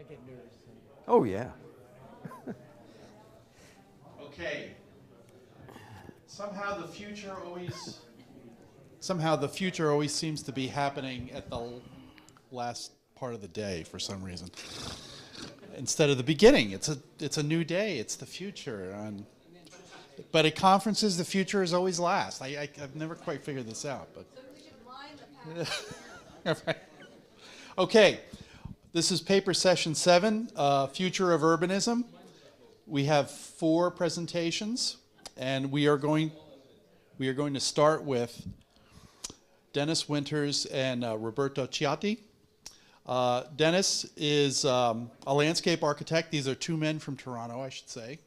get nervous. Oh, yeah. Okay. Somehow the future always seems to be happening at the last part of the day for some reason. Instead of the beginning, it's a new day. It's the future. But at conferences, the future is always last. I've never quite figured this out. But So we should mind the past. okay, this is paper session 7, Future of Urbanism. We have 4 presentations, and we are going to start with Dennis Winters and Roberto Ciatti. Dennis is a landscape architect. These are 2 men from Toronto, I should say.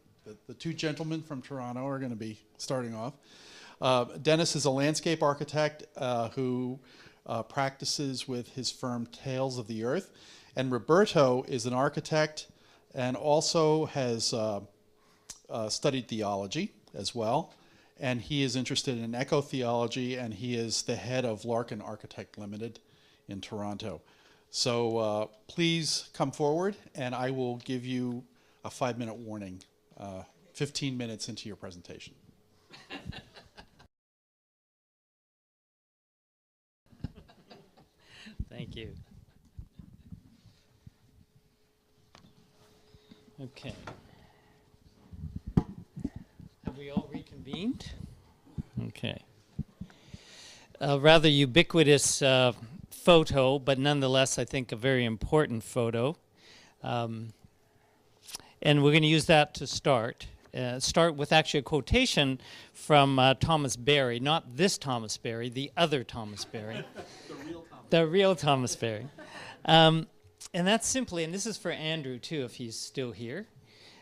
The 2 gentlemen from Toronto are going to be starting off. Dennis is a landscape architect who practices with his firm Tales of the Earth. And Roberto is an architect and also has studied theology as well. And he is interested in eco-theology, and he is the head of Larkin Architect Limited in Toronto. So please come forward, and I will give you a 5-minute warning, 15 minutes into your presentation. Thank you. Okay. Have we all reconvened? Okay. A rather ubiquitous photo, but nonetheless, I think a very important photo. And we're going to use that to start. Start with actually a quotation from Thomas Berry, not this Thomas Berry, the other Thomas Berry. The real Thomas Berry. And that's simply, and this is for Andrew too, if he's still here.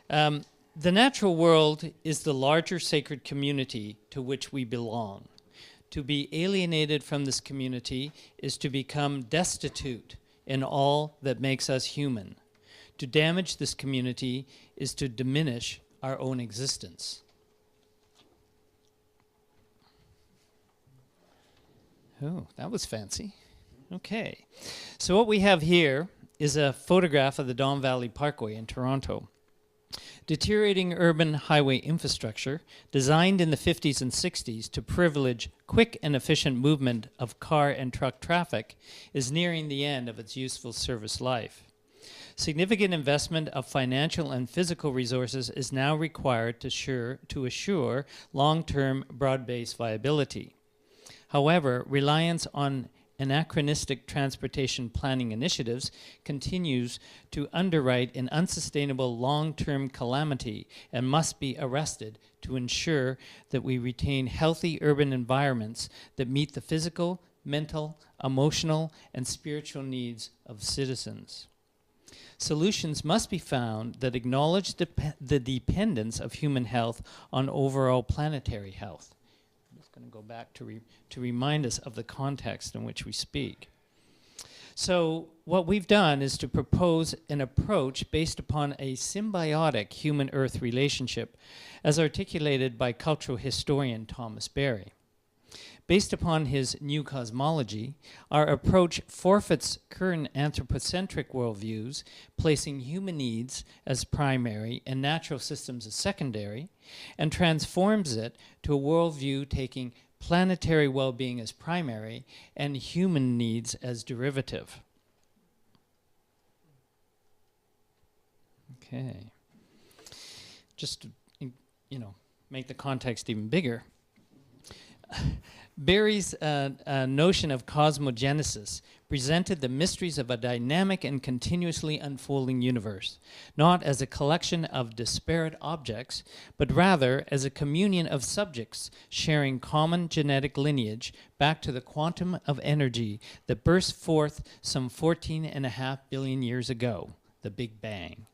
The natural world is the larger sacred community to which we belong. To be alienated from this community is to become destitute in all that makes us human. To damage this community is to diminish our own existence. Oh, that was fancy. Okay. So what we have here is a photograph of the Don Valley Parkway in Toronto. Deteriorating urban highway infrastructure, designed in the 50s and 60s to privilege quick and efficient movement of car and truck traffic, is nearing the end of its useful service life. Significant investment of financial and physical resources is now required to assure long-term broad-based viability. However, reliance on anachronistic transportation planning initiatives continues to underwrite an unsustainable long-term calamity and must be arrested to ensure that we retain healthy urban environments that meet the physical, mental, emotional, and spiritual needs of citizens. Solutions must be found that acknowledge the dependence of human health on overall planetary health. Going to go back to remind us of the context in which we speak. So what we've done is to propose an approach based upon a symbiotic human-earth relationship as articulated by cultural historian Thomas Berry. Based upon his new cosmology, our approach forfeits current anthropocentric worldviews, placing human needs as primary and natural systems as secondary, and transforms it to a worldview taking planetary well-being as primary and human needs as derivative. Okay. Just to, make the context even bigger. Berry's notion of cosmogenesis presented the mysteries of a dynamic and continuously unfolding universe, not as a collection of disparate objects, but rather as a communion of subjects sharing common genetic lineage back to the quantum of energy that burst forth some 14.5 billion years ago, the Big Bang.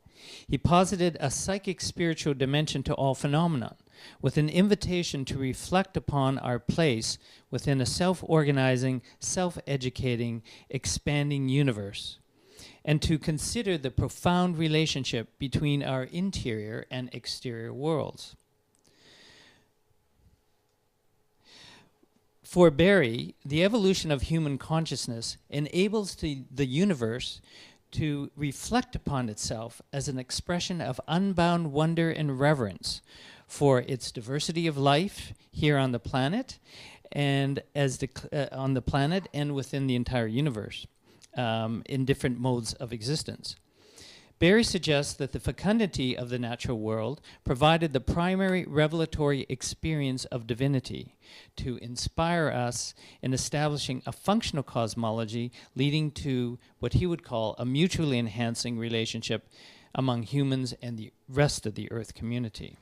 He posited a psychic spiritual dimension to all phenomena, with an invitation to reflect upon our place within a self-organizing, self-educating, expanding universe, and to consider the profound relationship between our interior and exterior worlds. For Berry, the evolution of human consciousness enables the universe to reflect upon itself as an expression of unbound wonder and reverence for its diversity of life here on the planet, and on the planet and within the entire universe, in different modes of existence. Barry suggests that the fecundity of the natural world provided the primary revelatory experience of divinity to inspire us in establishing a functional cosmology leading to what he would call a mutually enhancing relationship among humans and the rest of the Earth community.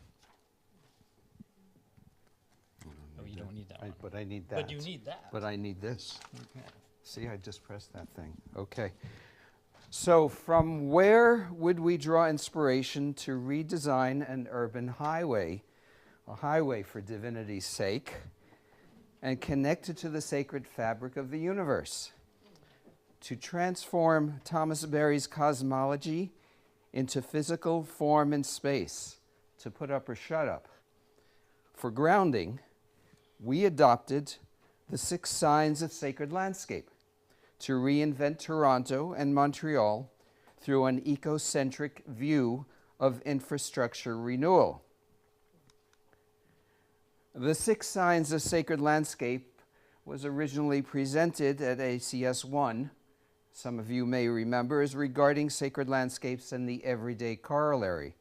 Oh, you don't need that one. But I need that. But you need that. But I need this. Okay. See, I just pressed that thing. Okay. So from where would we draw inspiration to redesign an urban highway, a highway for divinity's sake, and connect it to the sacred fabric of the universe? To transform Thomas Berry's cosmology into physical form and space, to put up or shut up. For grounding, we adopted the 6 signs of sacred landscape to reinvent Toronto and Montreal through an ecocentric view of infrastructure renewal. The 6 signs of sacred landscape was originally presented at ACS 1, some of you may remember, as regarding sacred landscapes and the everyday corollary.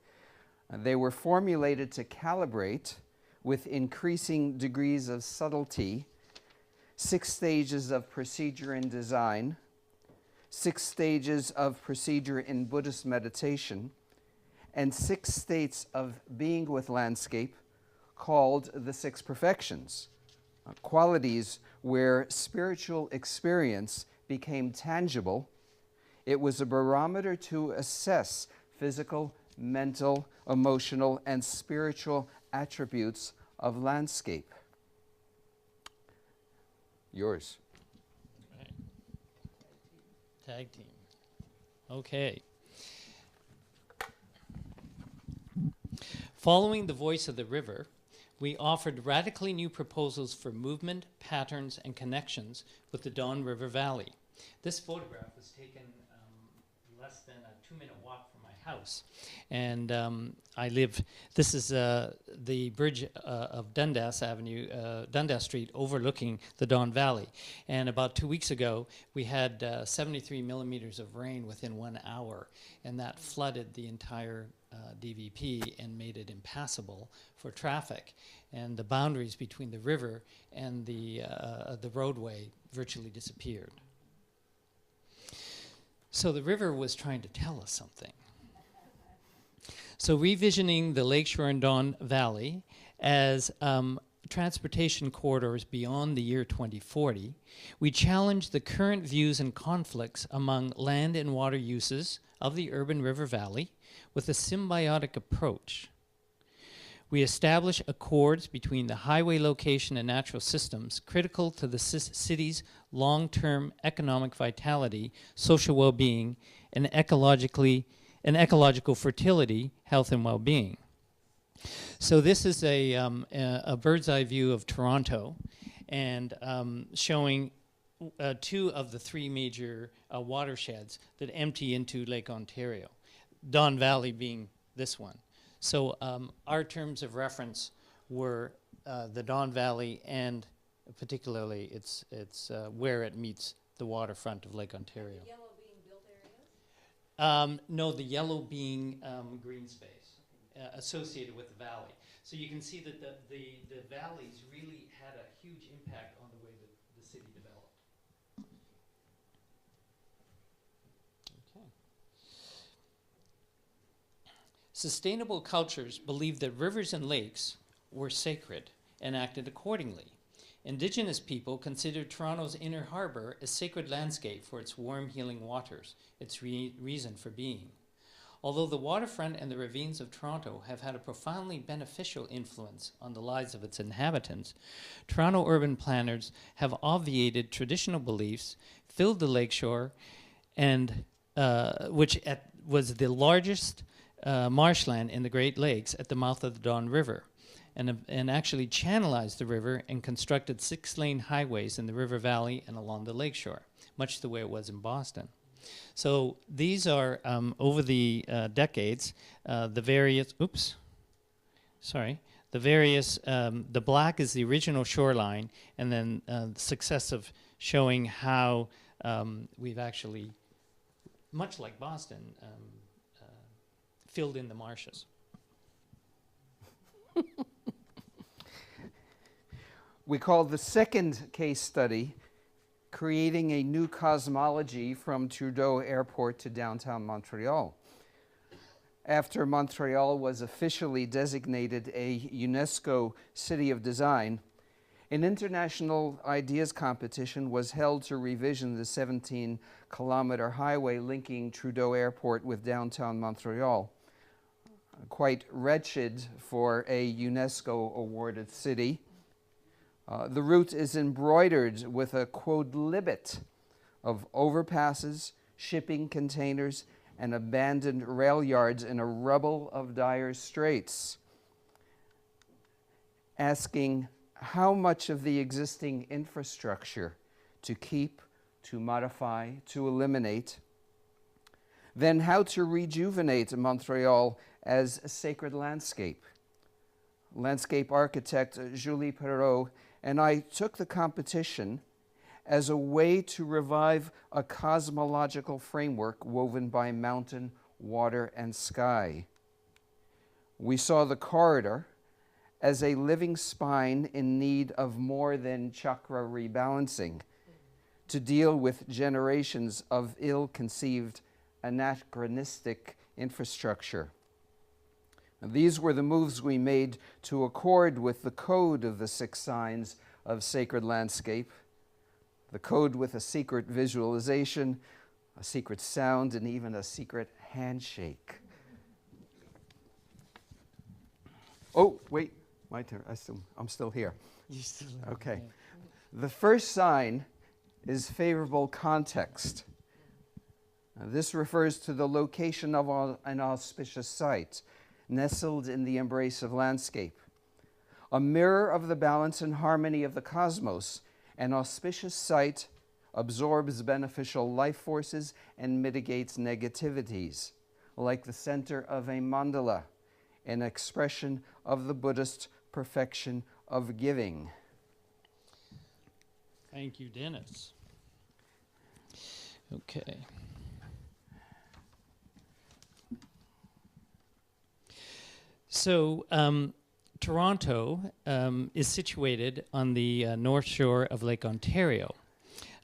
They were formulated to calibrate with increasing degrees of subtlety 6 stages of procedure in design, 6 stages of procedure in Buddhist meditation, and 6 states of being with landscape called the 6 perfections, qualities where spiritual experience became tangible. It was a barometer to assess physical, mental, emotional, and spiritual attributes of landscape. Yours. Right. Tag team. Okay. Following the voice of the river, we offered radically new proposals for movement, patterns, and connections with the Don River Valley. This photograph was taken less than a 2-minute walk from my house. And this is the bridge of Dundas Avenue, Dundas Street, overlooking the Don Valley. And about 2 weeks ago, we had 73 millimeters of rain within 1 hour, and that flooded the entire DVP and made it impassable for traffic. And the boundaries between the river and the roadway virtually disappeared. So the river was trying to tell us something. So revisioning the Lakeshore and Don Valley as transportation corridors beyond the year 2040, we challenged the current views and conflicts among land and water uses of the urban river valley with a symbiotic approach. We establish accords between the highway location and natural systems critical to the city's long-term economic vitality, social well-being, and ecological fertility, health and well-being. So this is a bird's eye view of Toronto, and showing 2 of the 3 major watersheds that empty into Lake Ontario, Don Valley being this one. So our terms of reference were the Don Valley, and particularly it's where it meets the waterfront of Lake Ontario. The yellow being built areas? No, the yellow being green space associated with the valley. So you can see that the valleys really had a huge impact on the way that the city developed. Okay. Sustainable cultures believed that rivers and lakes were sacred and acted accordingly. Indigenous people considered Toronto's inner harbor a sacred landscape for its warm, healing waters, its reason for being. Although the waterfront and the ravines of Toronto have had a profoundly beneficial influence on the lives of its inhabitants, Toronto urban planners have obviated traditional beliefs, filled the lakeshore, and which was the largest marshland in the Great Lakes at the mouth of the Don River, and actually channelized the river and constructed 6-lane highways in the river valley and along the lakeshore, much the way it was in Boston. So these are, over the decades, the various, the black is the original shoreline, and then successive showing how we've actually, much like Boston, filled in the marshes. We call the second case study Creating a New Cosmology from Trudeau Airport to Downtown Montreal. After Montreal was officially designated a UNESCO City of Design, an international ideas competition was held to revision the 17-kilometer highway linking Trudeau Airport with downtown Montreal. Quite wretched for a UNESCO-awarded city. The route is embroidered with a quodlibet of overpasses, shipping containers, and abandoned rail yards in a rubble of dire straits, asking how much of the existing infrastructure to keep, to modify, to eliminate, then how to rejuvenate Montreal as a sacred landscape. Landscape architect Julie Perrault and I took the competition as a way to revive a cosmological framework woven by mountain, water, and sky. We saw the corridor as a living spine in need of more than chakra rebalancing to deal with generations of ill-conceived, anachronistic infrastructure. These were the moves we made to accord with the code of the 6 signs of sacred landscape, the code with a secret visualization, a secret sound, and even a secret handshake. Oh, wait, my turn. I'm still here. Okay. The first sign is favorable context. Now, this refers to the location of an auspicious site, nestled in the embrace of landscape. A mirror of the balance and harmony of the cosmos, an auspicious site absorbs beneficial life forces and mitigates negativities, like the center of a mandala, an expression of the Buddhist perfection of giving. Thank you, Dennis. Okay. So Toronto is situated on the north shore of Lake Ontario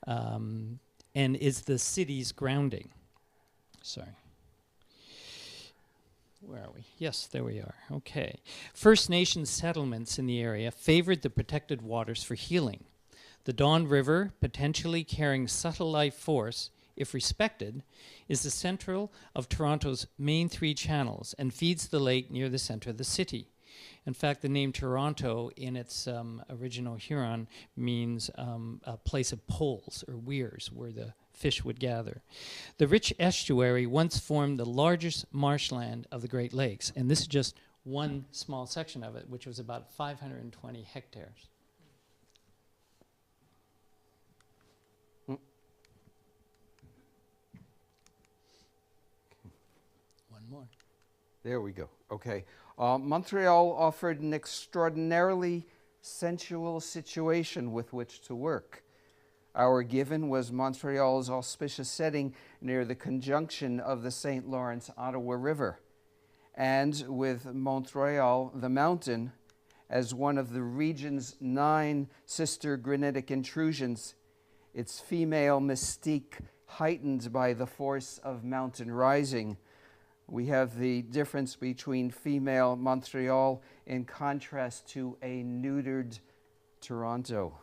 and is the city's grounding. Sorry. Where are we? Yes, there we are. Okay. First Nations settlements in the area favored the protected waters for healing. The Don River, potentially carrying subtle life force, if respected, is the central of Toronto's main 3 channels and feeds the lake near the center of the city. In fact, the name Toronto in its original Huron means a place of poles or weirs where the fish would gather. The rich estuary once formed the largest marshland of the Great Lakes, and this is just one small section of it, which was about 520 hectares. More. There we go. Okay. Montreal offered an extraordinarily sensual situation with which to work. Our given was Montreal's auspicious setting near the conjunction of the St. Lawrence-Ottawa River, and with Montreal, the mountain, as one of the region's 9 sister granitic intrusions, its female mystique heightened by the force of mountain rising. We have the difference between female Montreal in contrast to a neutered Toronto.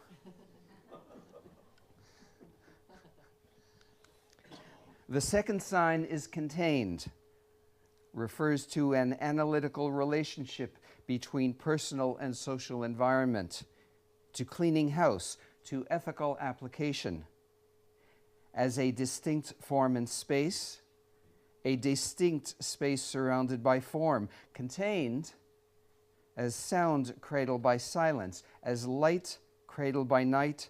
The second sign is contained, refers to an analytical relationship between personal and social environment, to cleaning house, to ethical application. As a distinct form in space, a distinct space surrounded by form, contained as sound cradled by silence, as light cradled by night,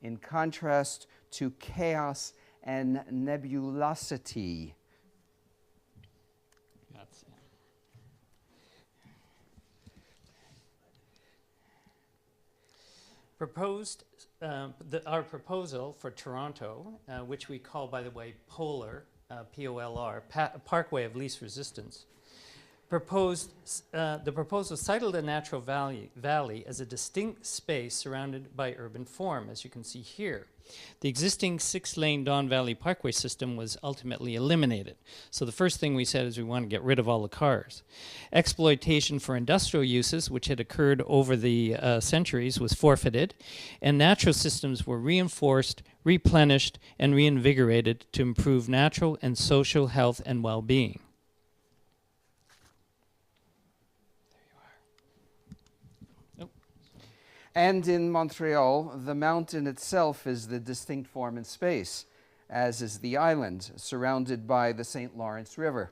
in contrast to chaos and nebulosity. That's proposed. Our proposal for Toronto, which we call, by the way, POLR, P-O-L-R, Parkway of Least Resistance, the proposal cited the natural valley as a distinct space surrounded by urban form, as you can see here. The existing 6-lane Don Valley Parkway system was ultimately eliminated. So the first thing we said is we want to get rid of all the cars. Exploitation for industrial uses, which had occurred over the centuries, was forfeited, and natural systems were reinforced, replenished, and reinvigorated to improve natural and social health and well-being. And in Montreal, the mountain itself is the distinct form in space, as is the island, surrounded by the St. Lawrence River.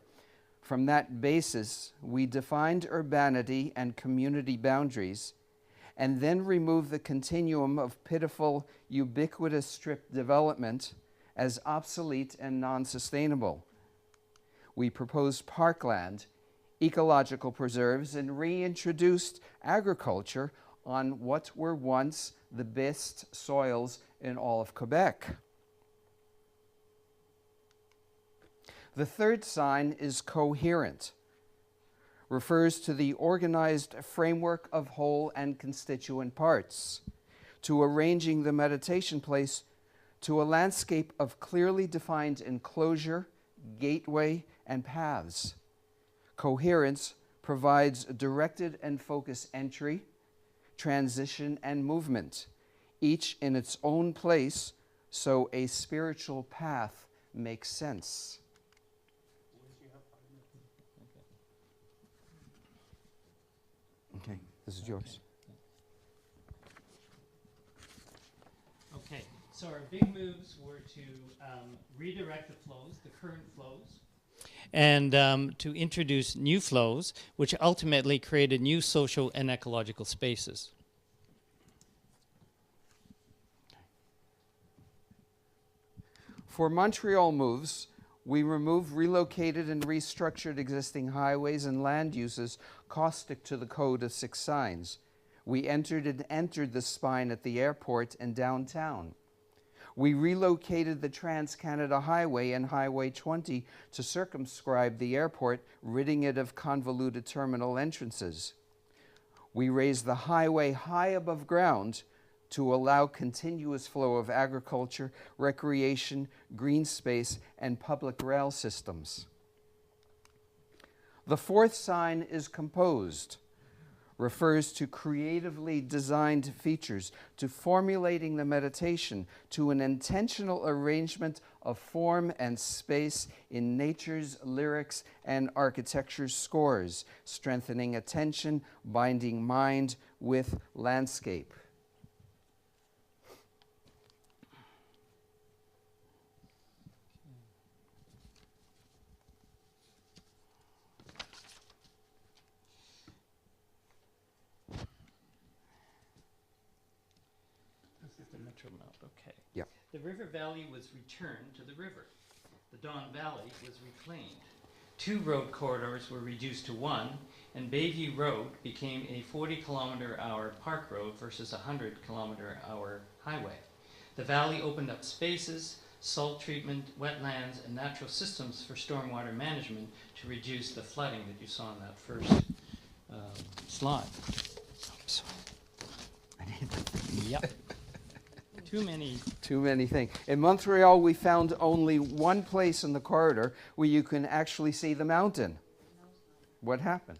From that basis, we defined urbanity and community boundaries, and then removed the continuum of pitiful, ubiquitous strip development as obsolete and non-sustainable. We proposed parkland, ecological preserves, and reintroduced agriculture on what were once the best soils in all of Quebec. The third sign is coherent, refers to the organized framework of whole and constituent parts, to arranging the meditation place to a landscape of clearly defined enclosure, gateway, and paths. Coherence provides directed and focused entry, transition, and movement, each in its own place, so a spiritual path makes sense. Okay, this is yours. Okay, so our big moves were to redirect the flows, the current flows, and to introduce new flows, which ultimately created new social and ecological spaces. For Montreal moves, we removed, relocated, and restructured existing highways and land uses caustic to the Code of 6 Signs. We entered the spine at the airport and downtown. We relocated the Trans-Canada Highway and Highway 20 to circumscribe the airport, ridding it of convoluted terminal entrances. We raised the highway high above ground to allow continuous flow of agriculture, recreation, green space, and public rail systems. The fourth sign is composed, refers to creatively designed features, to formulating the meditation, to an intentional arrangement of form and space in nature's lyrics and architecture's scores, strengthening attention, binding mind with landscape. Okay. Yeah. The river valley was returned to the river. The Don Valley was reclaimed. 2 road corridors were reduced to 1, and Bayview Road became a 40-kilometer-hour park road versus a 100-kilometer-hour highway. The valley opened up spaces, salt treatment, wetlands, and natural systems for stormwater management to reduce the flooding that you saw in that first slide. Oops. Yep. Too many things. In Montreal, we found only one place in the corridor where you can actually see the mountain. What happened?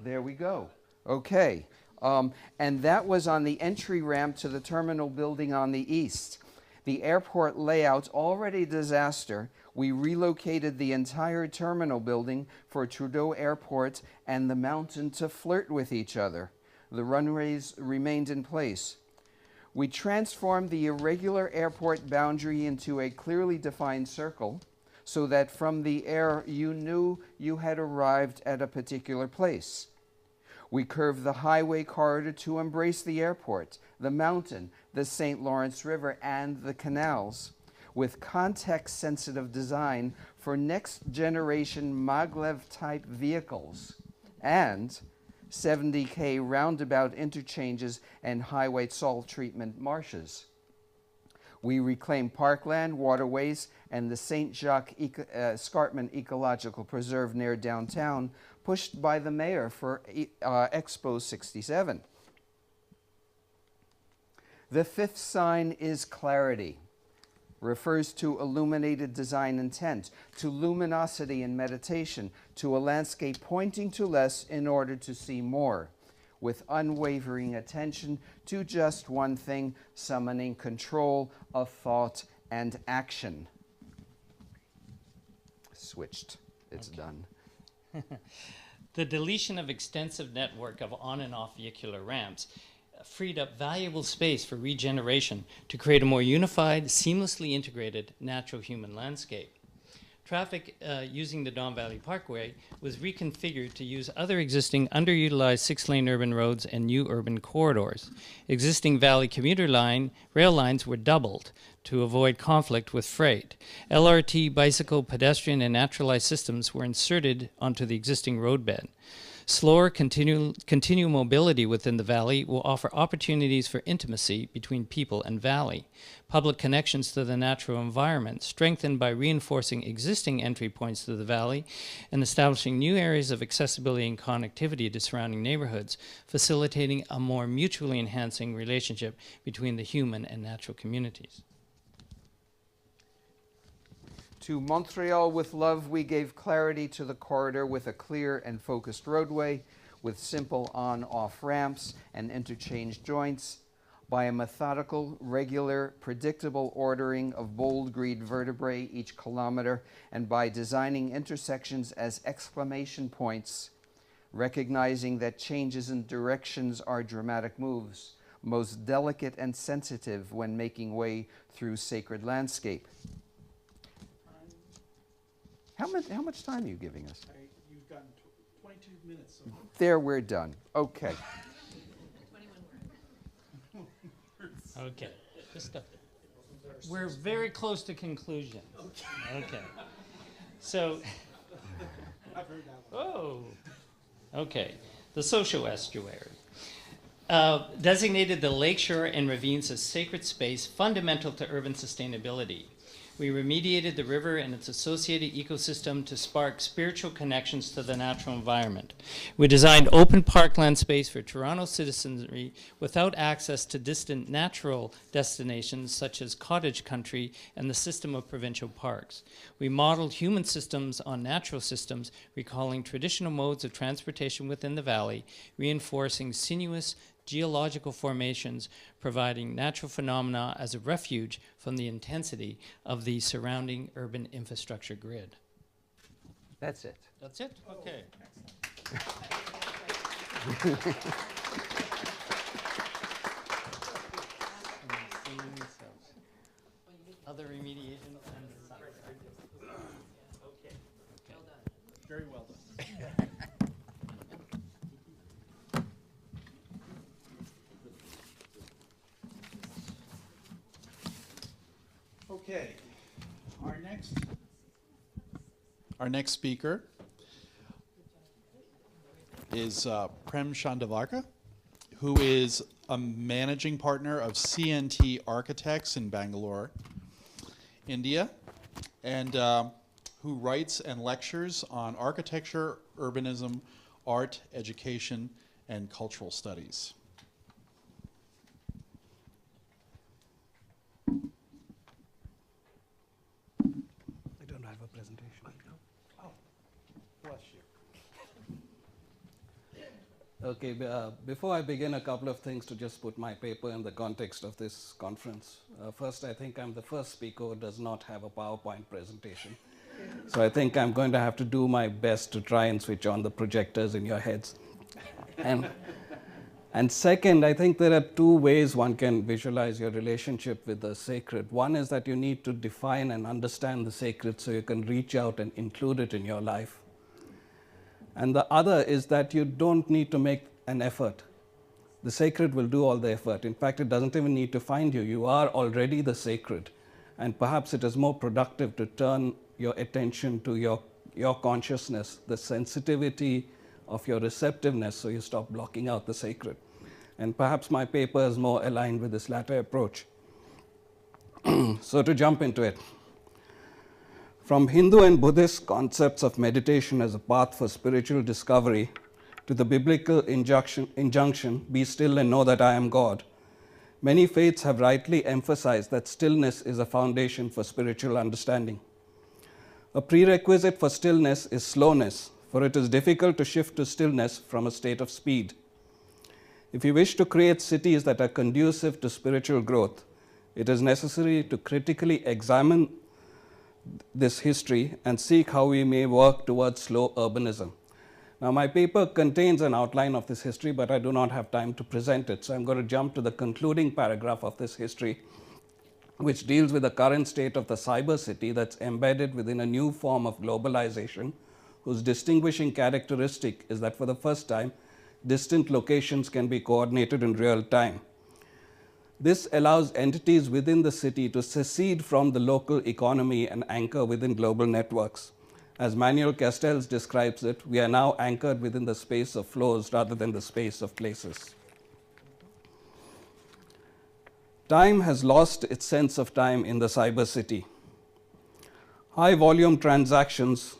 There we go. Okay. And that was on the entry ramp to the terminal building on the east. The airport layout, already a disaster. We relocated the entire terminal building for Trudeau Airport and the mountain to flirt with each other. The runways remained in place. We transformed the irregular airport boundary into a clearly defined circle so that from the air you knew you had arrived at a particular place. We curved the highway corridor to embrace the airport, the mountain, the St. Lawrence River, and the canals. with context-sensitive design for next-generation maglev-type vehicles and 70K roundabout interchanges and highway salt treatment marshes. We reclaim parkland, waterways, and the St. Jacques Escarpment Ecological Preserve near downtown, pushed by the mayor for Expo 67. The fifth sign is clarity. Refers to illuminated design intent, to luminosity in meditation, to a landscape pointing to less in order to see more, with unwavering attention to just one thing, summoning control of thought and action. Switched. It's done. The deletion of extensive network of on and off vehicular ramps freed up valuable space for regeneration to create a more unified, seamlessly integrated natural human landscape. Traffic using the Don Valley Parkway was reconfigured to use other existing underutilized 6-lane urban roads and new urban corridors. Existing Valley commuter rail lines were doubled to avoid conflict with freight. LRT, bicycle, pedestrian, and naturalized systems were inserted onto the existing roadbed. Slower continual mobility within the valley will offer opportunities for intimacy between people and valley. Public connections to the natural environment, strengthened by reinforcing existing entry points to the valley and establishing new areas of accessibility and connectivity to surrounding neighborhoods, facilitating a more mutually enhancing relationship between the human and natural communities. To Montreal with love, we gave clarity to the corridor with a clear and focused roadway, with simple on-off ramps and interchange joints, by a methodical, regular, predictable ordering of bold green vertebrae each kilometer, and by designing intersections as exclamation points, recognizing that changes in directions are dramatic moves, most delicate and sensitive when making way through sacred landscape. How much time are you giving us? You've gotten 22 minutes. So. There, we're done. Okay. 21 words. Okay. We're very close to conclusion. Okay. So, I've heard that one. oh, okay. The social estuary. Designated the lakeshore and ravines as sacred space fundamental to urban sustainability. We remediated the river and its associated ecosystem to spark spiritual connections to the natural environment. We designed open parkland space for Toronto citizenry without access to distant natural destinations such as cottage country and the system of provincial parks. We modeled human systems on natural systems, recalling traditional modes of transportation within the valley, reinforcing sinuous geological formations, providing natural phenomena as a refuge from the intensity of the surrounding urban infrastructure grid. That's it. That's it? Okay. Other remediation and okay. Well done. Very well done. Okay, our next speaker is Prem Chandavarkar, who is a managing partner of CNT Architects in Bangalore, India, and who writes and lectures on architecture, urbanism, art, education, and cultural studies. Okay, before I begin, a couple of things to just put my paper in the context of this conference. First, I think I'm the first speaker who does not have a PowerPoint presentation. So I think I'm going to have to do my best to try and switch on the projectors in your heads. And second, I think there are two ways one can visualize your relationship with the sacred. One is that you need to define and understand the sacred so you can reach out and include it in your life. And the other is that you don't need to make an effort. The sacred will do all the effort. In fact, it doesn't even need to find you. You are already the sacred. and perhaps it is more productive to turn your attention to your consciousness, the sensitivity of your receptiveness, so you stop blocking out the sacred. And perhaps my paper is more aligned with this latter approach. So to jump into it. From Hindu and Buddhist concepts of meditation as a path for spiritual discovery to the biblical injunction, be still and know that I am God, many faiths have rightly emphasized that stillness is a foundation for spiritual understanding. A prerequisite for stillness is slowness, for it is difficult to shift to stillness from a state of speed. If you wish to create cities that are conducive to spiritual growth, it is necessary to critically examine this history and seek how we may work towards slow urbanism. Now, my paper contains an outline of this history, but I do not have time to present it. So I'm going to jump to the concluding paragraph of this history, which deals with the current state of the cyber city that's embedded within a new form of globalization, whose distinguishing characteristic is that for the first time, distant locations can be coordinated in real time. This allows entities within the city to secede from the local economy and anchor within global networks. As Manuel Castells describes it, we are now anchored within the space of flows rather than the space of places. Time has lost its sense of time in the cyber city. High volume transactions,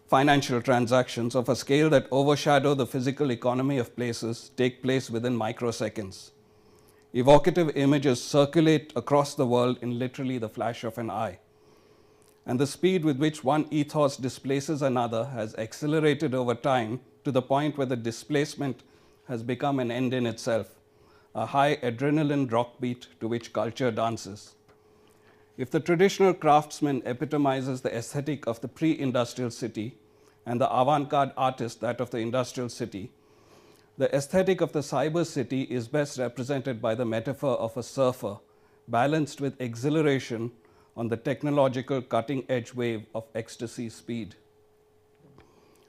financial transactions of a scale that overshadow the physical economy of places take place within microseconds. Evocative images circulate across the world in literally the flash of an eye. And the speed with which one ethos displaces another has accelerated over time to the point where the displacement has become an end in itself, a high adrenaline rock beat to which culture dances. If the traditional craftsman epitomizes the aesthetic of the pre-industrial city and the avant-garde artist that of the industrial city, the aesthetic of the cyber city is best represented by the metaphor of a surfer, balanced with exhilaration on the technological cutting-edge wave of ecstasy speed.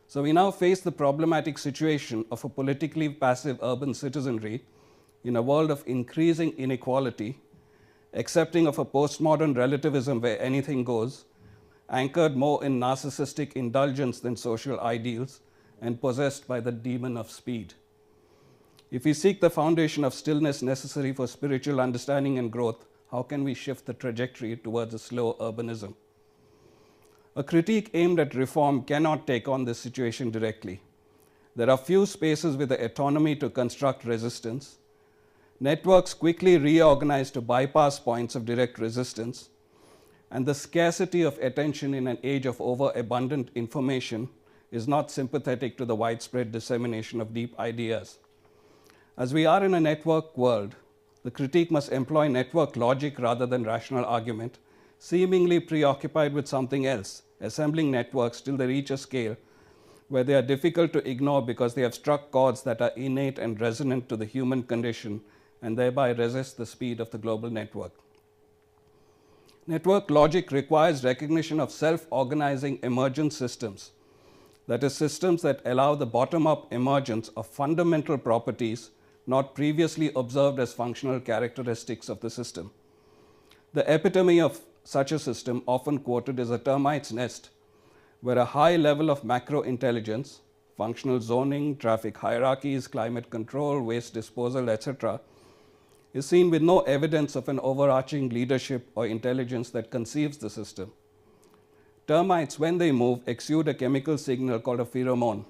So we now face the problematic situation of a politically passive urban citizenry in a world of increasing inequality, accepting of a postmodern relativism where anything goes, anchored more in narcissistic indulgence than social ideals, and possessed by the demon of speed. If we seek the foundation of stillness necessary for spiritual understanding and growth, how can we shift the trajectory towards a slow urbanism? A critique aimed at reform cannot take on this situation directly. There are few spaces with the autonomy to construct resistance. Networks quickly reorganize to bypass points of direct resistance, and the scarcity of attention in an age of overabundant information is not sympathetic to the widespread dissemination of deep ideas. As we are in a network world, the critique must employ network logic rather than rational argument, seemingly preoccupied with something else, assembling networks till they reach a scale where they are difficult to ignore because they have struck chords that are innate and resonant to the human condition and thereby resist the speed of the global network. Network logic requires recognition of self-organizing emergent systems, that is, systems that allow the bottom-up emergence of fundamental properties not previously observed as functional characteristics of the system. The epitome of such a system, often quoted, is a termite's nest, where a high level of macro intelligence, functional zoning, traffic hierarchies, climate control, waste disposal, etc., is seen with no evidence of an overarching leadership or intelligence that conceives the system. Termites, when they move, exude a chemical signal called a pheromone,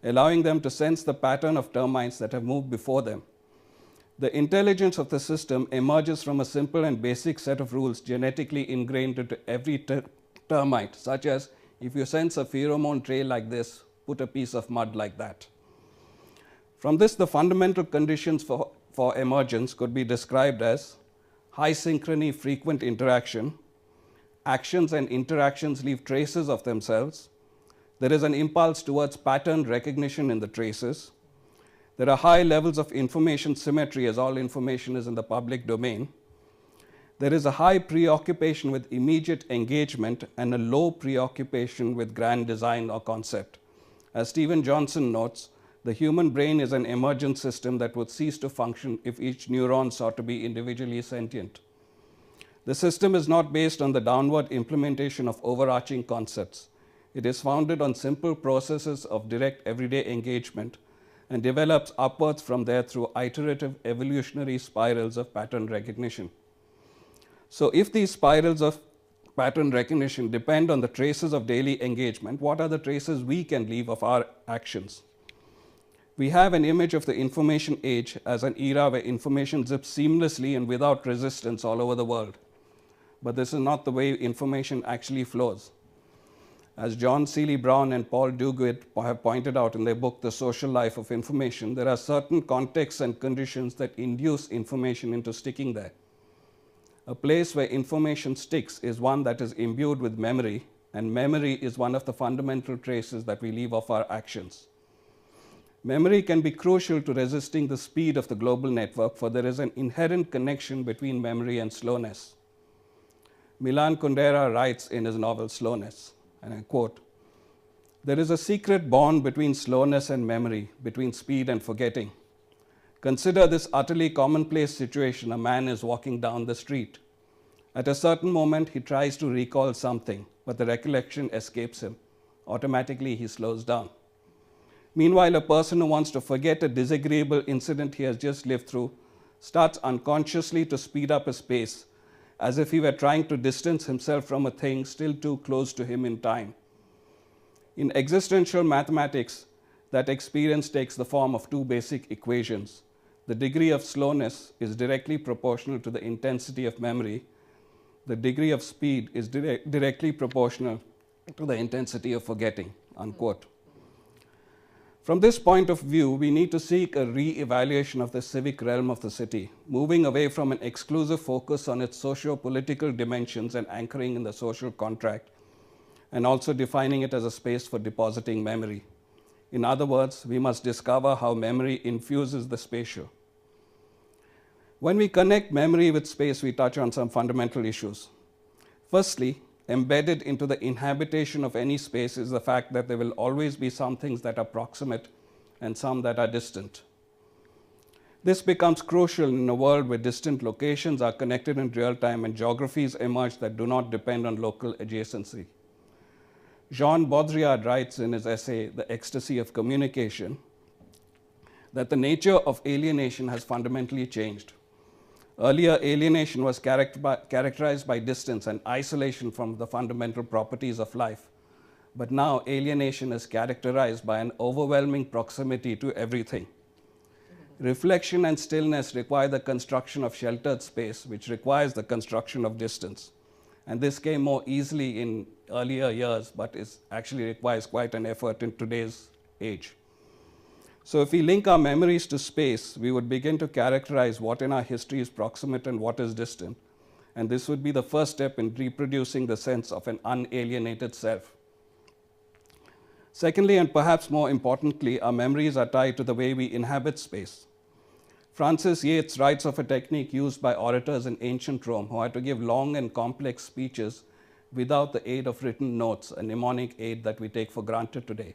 allowing them to sense the pattern of termites that have moved before them. The intelligence of the system emerges from a simple and basic set of rules genetically ingrained into every termite, such as if you sense a pheromone trail like this, put a piece of mud like that. From this, the fundamental conditions for emergence could be described as high synchrony, frequent interaction. Actions and interactions leave traces of themselves. There is an impulse towards pattern recognition in the traces. There are high levels of information symmetry, as all information is in the public domain. There is a high preoccupation with immediate engagement and a low preoccupation with grand design or concept. As Stephen Johnson notes, the human brain is an emergent system that would cease to function if each neuron sought to be individually sentient. The system is not based on the downward implementation of overarching concepts. It is founded on simple processes of direct everyday engagement and develops upwards from there through iterative evolutionary spirals of pattern recognition. So if these spirals of pattern recognition depend on the traces of daily engagement, what are the traces we can leave of our actions? We have an image of the information age as an era where information zips seamlessly and without resistance all over the world. But this is not the way information actually flows. As John Seeley Brown and Paul Duguid have pointed out in their book, The Social Life of Information, there are certain contexts and conditions that induce information into sticking there. A place where information sticks is one that is imbued with memory, and memory is one of the fundamental traces that we leave of our actions. Memory can be crucial to resisting the speed of the global network, for there is an inherent connection between memory and slowness. Milan Kundera writes in his novel Slowness, and I quote, "There is a secret bond between slowness and memory, between speed and forgetting. Consider this utterly commonplace situation. A man is walking down the street. At a certain moment, he tries to recall something, but the recollection escapes him. Automatically, he slows down. Meanwhile, a person who wants to forget a disagreeable incident he has just lived through starts unconsciously to speed up his pace, as if he were trying to distance himself from a thing still too close to him in time. In existential mathematics, that experience takes the form of two basic equations. The degree of slowness is directly proportional to the intensity of memory. The degree of speed is directly proportional to the intensity of forgetting," unquote. From this point of view, we need to seek a re-evaluation of the civic realm of the city, moving away from an exclusive focus on its socio-political dimensions and anchoring in the social contract, and also defining it as a space for depositing memory. In other words, we must discover how memory infuses the spatial. When we connect memory with space, we touch on some fundamental issues. Firstly, embedded into the inhabitation of any space is the fact that there will always be some things that are proximate and some that are distant. This becomes crucial in a world where distant locations are connected in real time and geographies emerge that do not depend on local adjacency. Jean Baudrillard writes in his essay, The Ecstasy of Communication, that the nature of alienation has fundamentally changed. Earlier, alienation was characterized by distance and isolation from the fundamental properties of life. But now, alienation is characterized by an overwhelming proximity to everything. Reflection and stillness require the construction of sheltered space, which requires the construction of distance. And this came more easily in earlier years, but actually requires quite an effort in today's age. So if we link our memories to space, we would begin to characterize what in our history is proximate and what is distant. And this would be the first step in reproducing the sense of an unalienated self. Secondly, and perhaps more importantly, our memories are tied to the way we inhabit space. Francis Yates writes of a technique used by orators in ancient Rome who had to give long and complex speeches without the aid of written notes, a mnemonic aid that we take for granted today.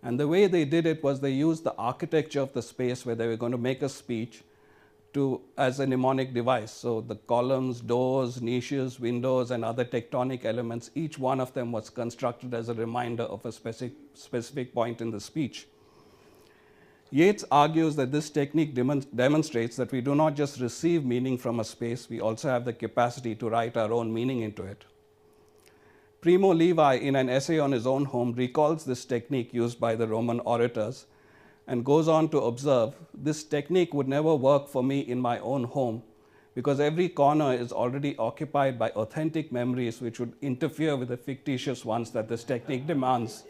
And the way they did it was they used the architecture of the space where they were going to make a speech as a mnemonic device. So the columns, doors, niches, windows, and other tectonic elements, each one of them was constructed as a reminder of a specific point in the speech. Yates argues that this technique demonstrates that we do not just receive meaning from a space, we also have the capacity to write our own meaning into it. Primo Levi, in an essay on his own home, recalls this technique used by the Roman orators and goes on to observe, this technique would never work for me in my own home because every corner is already occupied by authentic memories which would interfere with the fictitious ones that this technique demands.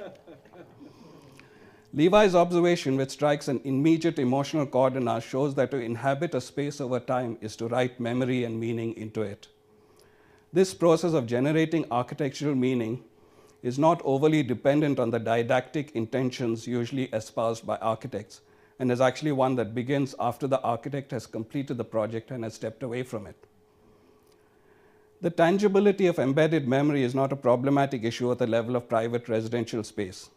Levi's observation, which strikes an immediate emotional chord in us, shows that to inhabit a space over time is to write memory and meaning into it. This process of generating architectural meaning is not overly dependent on the didactic intentions usually espoused by architects, and is actually one that begins after the architect has completed the project and has stepped away from it. The tangibility of embedded memory is not a problematic issue at the level of private residential space.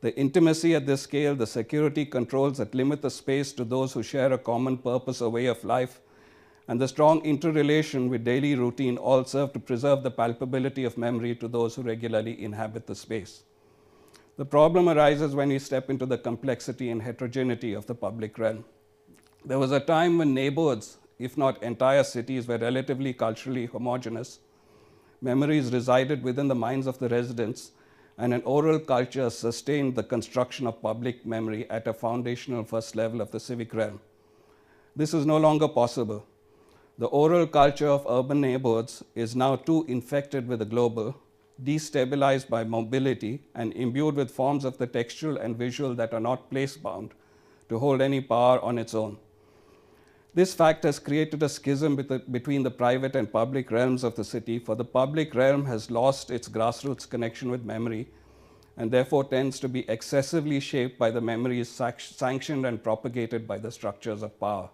The intimacy at this scale, the security controls that limit the space to those who share a common purpose or way of life, and the strong interrelation with daily routine all serve to preserve the palpability of memory to those who regularly inhabit the space. The problem arises when we step into the complexity and heterogeneity of the public realm. There was a time when neighborhoods, if not entire cities, were relatively culturally homogeneous. Memories resided within the minds of the residents, and an oral culture sustained the construction of public memory at a foundational first level of the civic realm. This is no longer possible. The oral culture of urban neighborhoods is now too infected with the global, destabilized by mobility, and imbued with forms of the textual and visual that are not place-bound to hold any power on its own. This fact has created a schism between the private and public realms of the city, for the public realm has lost its grassroots connection with memory and therefore tends to be excessively shaped by the memories sanctioned and propagated by the structures of power.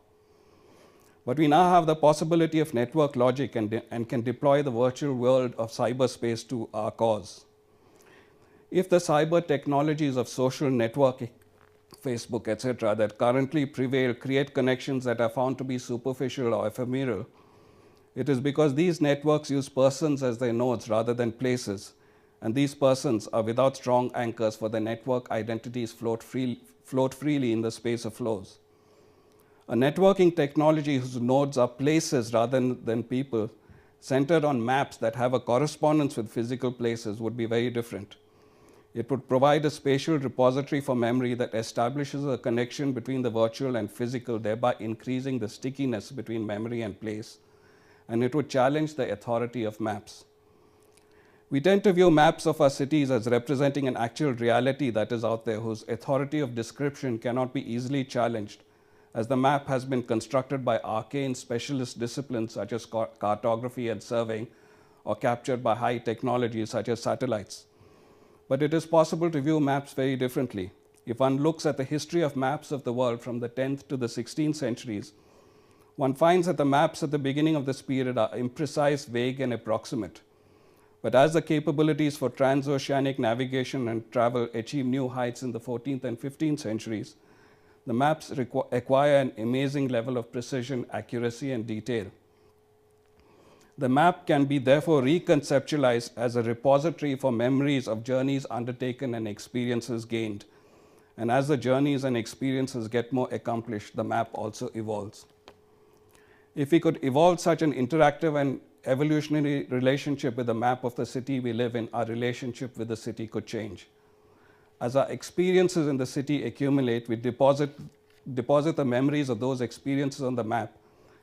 But we now have the possibility of network logic and can deploy the virtual world of cyberspace to our cause. If the cyber technologies of social networking, Facebook, etc., that currently prevail create connections that are found to be superficial or ephemeral, it is because these networks use persons as their nodes rather than places, and these persons are without strong anchors, for the network identities float freely in the space of flows. A networking technology whose nodes are places rather than people, centered on maps that have a correspondence with physical places, would be very different. It would provide a spatial repository for memory that establishes a connection between the virtual and physical, thereby increasing the stickiness between memory and place, and it would challenge the authority of maps. We tend to view maps of our cities as representing an actual reality that is out there, whose authority of description cannot be easily challenged, as the map has been constructed by arcane specialist disciplines such as cartography and surveying, or captured by high technologies such as satellites. But it is possible to view maps very differently. If one looks at the history of maps of the world from the 10th to the 16th centuries, one finds that the maps at the beginning of this period are imprecise, vague, and approximate. But as the capabilities for transoceanic navigation and travel achieve new heights in the 14th and 15th centuries, the maps acquire an amazing level of precision, accuracy, and detail. The map can be therefore reconceptualized as a repository for memories of journeys undertaken and experiences gained. And as the journeys and experiences get more accomplished, the map also evolves. If we could evolve such an interactive and evolutionary relationship with the map of the city we live in, our relationship with the city could change. As our experiences in the city accumulate, we deposit the memories of those experiences on the map,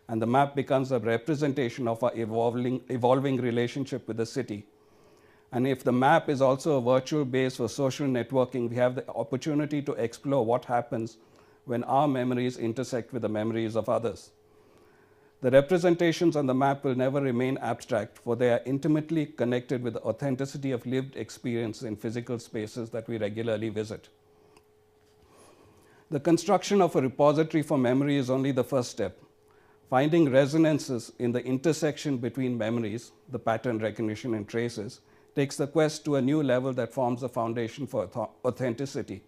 and the map becomes a representation of our evolving relationship with the city. And if the map is also a virtual base for social networking, we have the opportunity to explore what happens when our memories intersect with the memories of others. The representations on the map will never remain abstract, for they are intimately connected with the authenticity of lived experience in physical spaces that we regularly visit. The construction of a repository for memory is only the first step. Finding resonances in the intersection between memories, the pattern recognition and traces, takes the quest to a new level that forms the foundation for authenticity.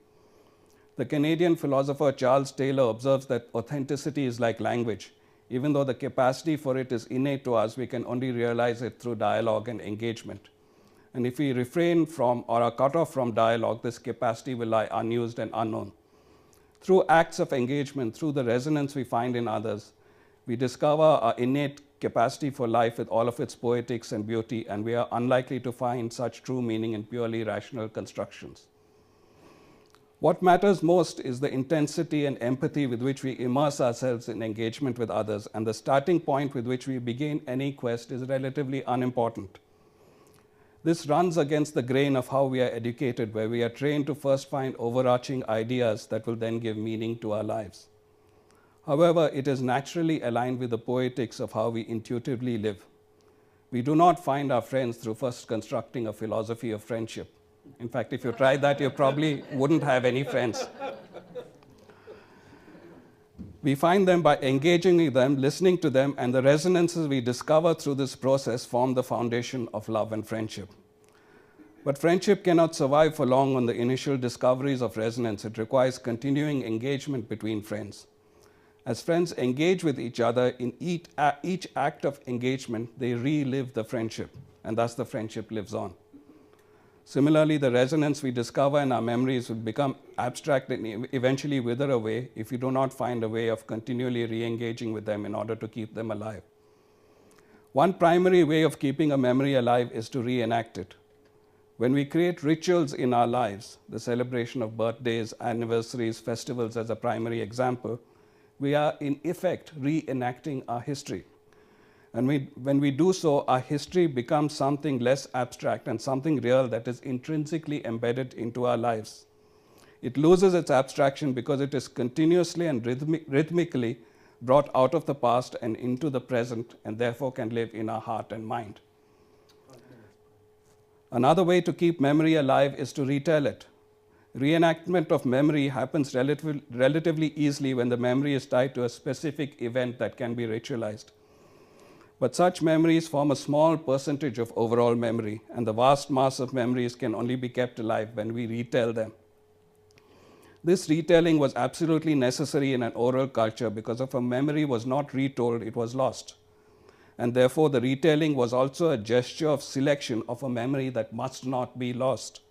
The Canadian philosopher Charles Taylor observes that authenticity is like language. Even though the capacity for it is innate to us, we can only realize it through dialogue and engagement. And if we refrain from or are cut off from dialogue, this capacity will lie unused and unknown. Through acts of engagement, through the resonance we find in others, we discover our innate capacity for life with all of its poetics and beauty, and we are unlikely to find such true meaning in purely rational constructions. What matters most is the intensity and empathy with which we immerse ourselves in engagement with others, and the starting point with which we begin any quest is relatively unimportant. This runs against the grain of how we are educated, where we are trained to first find overarching ideas that will then give meaning to our lives. However, it is naturally aligned with the poetics of how we intuitively live. We do not find our friends through first constructing a philosophy of friendship. In fact, if you tried that, you probably wouldn't have any friends. We find them by engaging with them, listening to them, and the resonances we discover through this process form the foundation of love and friendship. But friendship cannot survive for long on the initial discoveries of resonance. It requires continuing engagement between friends. As friends engage with each other in each act of engagement, they relive the friendship, and thus the friendship lives on. Similarly, the resonance we discover in our memories will become abstract and eventually wither away if we do not find a way of continually re-engaging with them in order to keep them alive. One primary way of keeping a memory alive is to reenact it. When we create rituals in our lives, the celebration of birthdays, anniversaries, festivals as a primary example, we are in effect reenacting our history. And when we do so, our history becomes something less abstract and something real that is intrinsically embedded into our lives. It loses its abstraction because it is continuously and rhythmically brought out of the past and into the present, and therefore can live in our heart and mind. Another way to keep memory alive is to retell it. Reenactment of memory happens relatively easily when the memory is tied to a specific event that can be ritualized. But such memories form a small percentage of overall memory, and the vast mass of memories can only be kept alive when we retell them. This retelling was absolutely necessary in an oral culture because if a memory was not retold, it was lost. And therefore, the retelling was also a gesture of selection of a memory that must not be lost.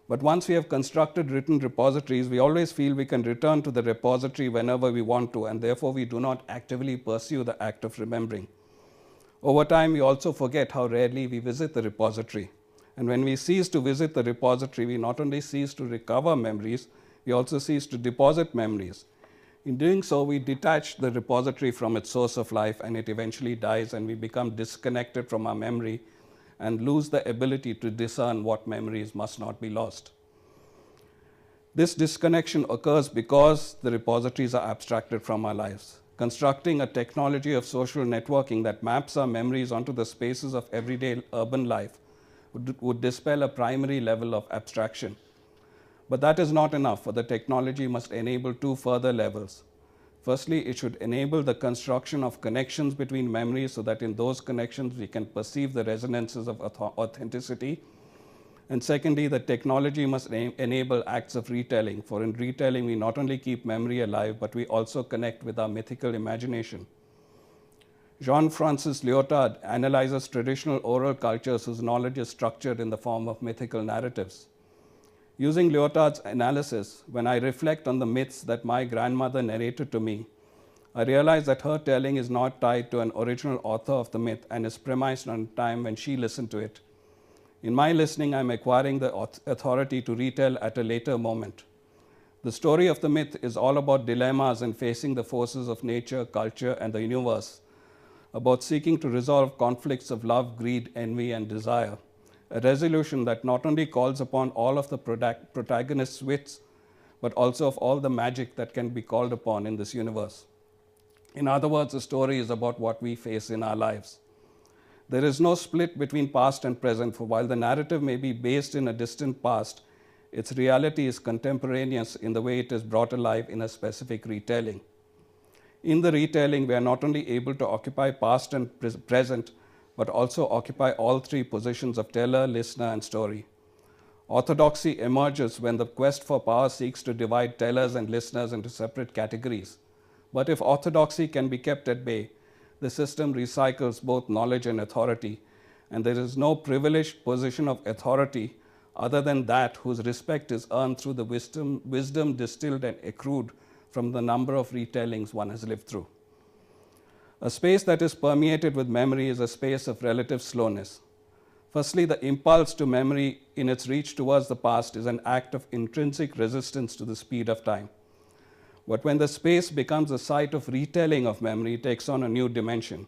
But once we have constructed written repositories, we always feel we can return to the repository whenever we want to, and therefore we do not actively pursue the act of remembering. Over time, we also forget how rarely we visit the repository. And when we cease to visit the repository, we not only cease to recover memories, we also cease to deposit memories. In doing so, we detach the repository from its source of life, and it eventually dies, and we become disconnected from our memory and lose the ability to discern what memories must not be lost. This disconnection occurs because the repositories are abstracted from our lives. Constructing a technology of social networking that maps our memories onto the spaces of everyday urban life would dispel a primary level of abstraction. But that is not enough, for the technology must enable two further levels. Firstly, it should enable the construction of connections between memories so that in those connections we can perceive the resonances of authenticity. And secondly, the technology must enable acts of retelling, for in retelling we not only keep memory alive, but we also connect with our mythical imagination. Jean-Francis Lyotard analyzes traditional oral cultures whose knowledge is structured in the form of mythical narratives. Using Lyotard's analysis, when I reflect on the myths that my grandmother narrated to me, I realize that her telling is not tied to an original author of the myth and is premised on a time when she listened to it. In my listening, I'm acquiring the authority to retell at a later moment. The story of the myth is all about dilemmas and facing the forces of nature, culture, and the universe, about seeking to resolve conflicts of love, greed, envy, and desire. A resolution that not only calls upon all of the protagonist's wits, but also of all the magic that can be called upon in this universe. In other words, the story is about what we face in our lives. There is no split between past and present, for while the narrative may be based in a distant past, its reality is contemporaneous in the way it is brought alive in a specific retelling. In the retelling, we are not only able to occupy past and present, but also occupy all three positions of teller, listener, and story. Orthodoxy emerges when the quest for power seeks to divide tellers and listeners into separate categories. But if orthodoxy can be kept at bay, the system recycles both knowledge and authority, and there is no privileged position of authority other than that whose respect is earned through the wisdom distilled and accrued from the number of retellings one has lived through. A space that is permeated with memory is a space of relative slowness. Firstly, the impulse to memory in its reach towards the past is an act of intrinsic resistance to the speed of time. But when the space becomes a site of retelling of memory, it takes on a new dimension.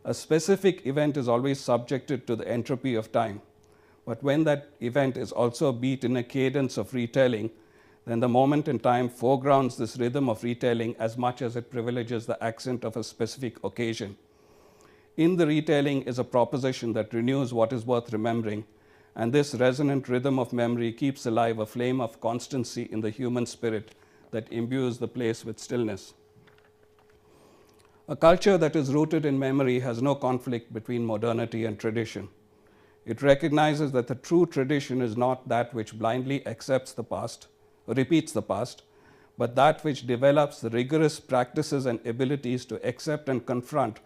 A specific event is always subjected to the entropy of time. But when that event is also beat in a cadence of retelling, then the moment in time foregrounds this rhythm of retelling as much as it privileges the accent of a specific occasion. In the retelling is a proposition that renews what is worth remembering, and this resonant rhythm of memory keeps alive a flame of constancy in the human spirit that imbues the place with stillness. A culture that is rooted in memory has no conflict between modernity and tradition. It recognizes that the true tradition is not that which blindly accepts the past, or repeats the past, but that which develops the rigorous practices and abilities to accept and confront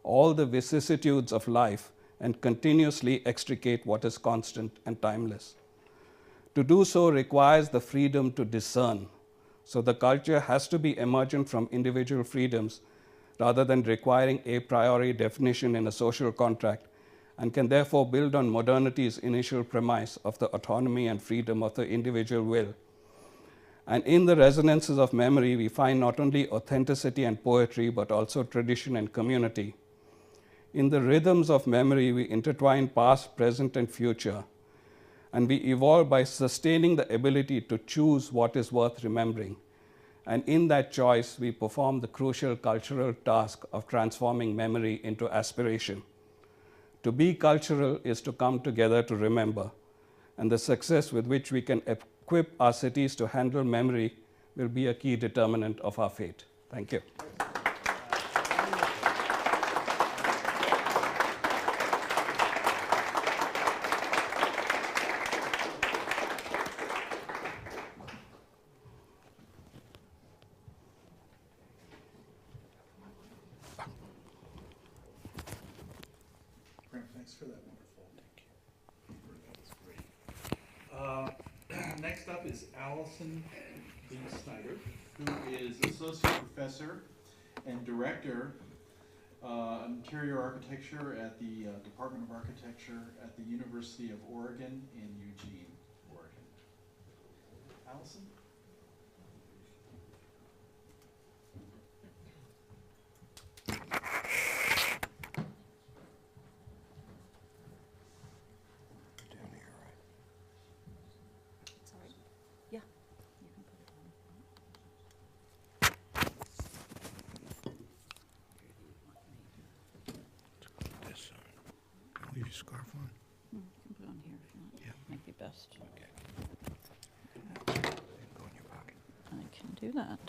all the vicissitudes of life and continuously extricate what is constant and timeless. To do so requires the freedom to discern. So the culture has to be emergent from individual freedoms rather than requiring a priori definition in a social contract, and can therefore build on modernity's initial premise of the autonomy and freedom of the individual will. And in the resonances of memory, we find not only authenticity and poetry, but also tradition and community. In the rhythms of memory, we intertwine past, present, and future, and we evolve by sustaining the ability to choose what is worth remembering. And in that choice, we perform the crucial cultural task of transforming memory into aspiration. To be cultural is to come together to remember, and the success with which we can equip our cities to handle memory will be a key determinant of our fate. Thank you. Thanks for that wonderful. That was great. Next up is Allison B. Snyder, who is Associate Professor and Director of Interior Architecture at the Department of Architecture at the University of Oregon in Eugene, Oregon. Allison? Leave your scarf on. You can put it on here if you want. Yeah. Might be best. Go in your pocket. I can do that.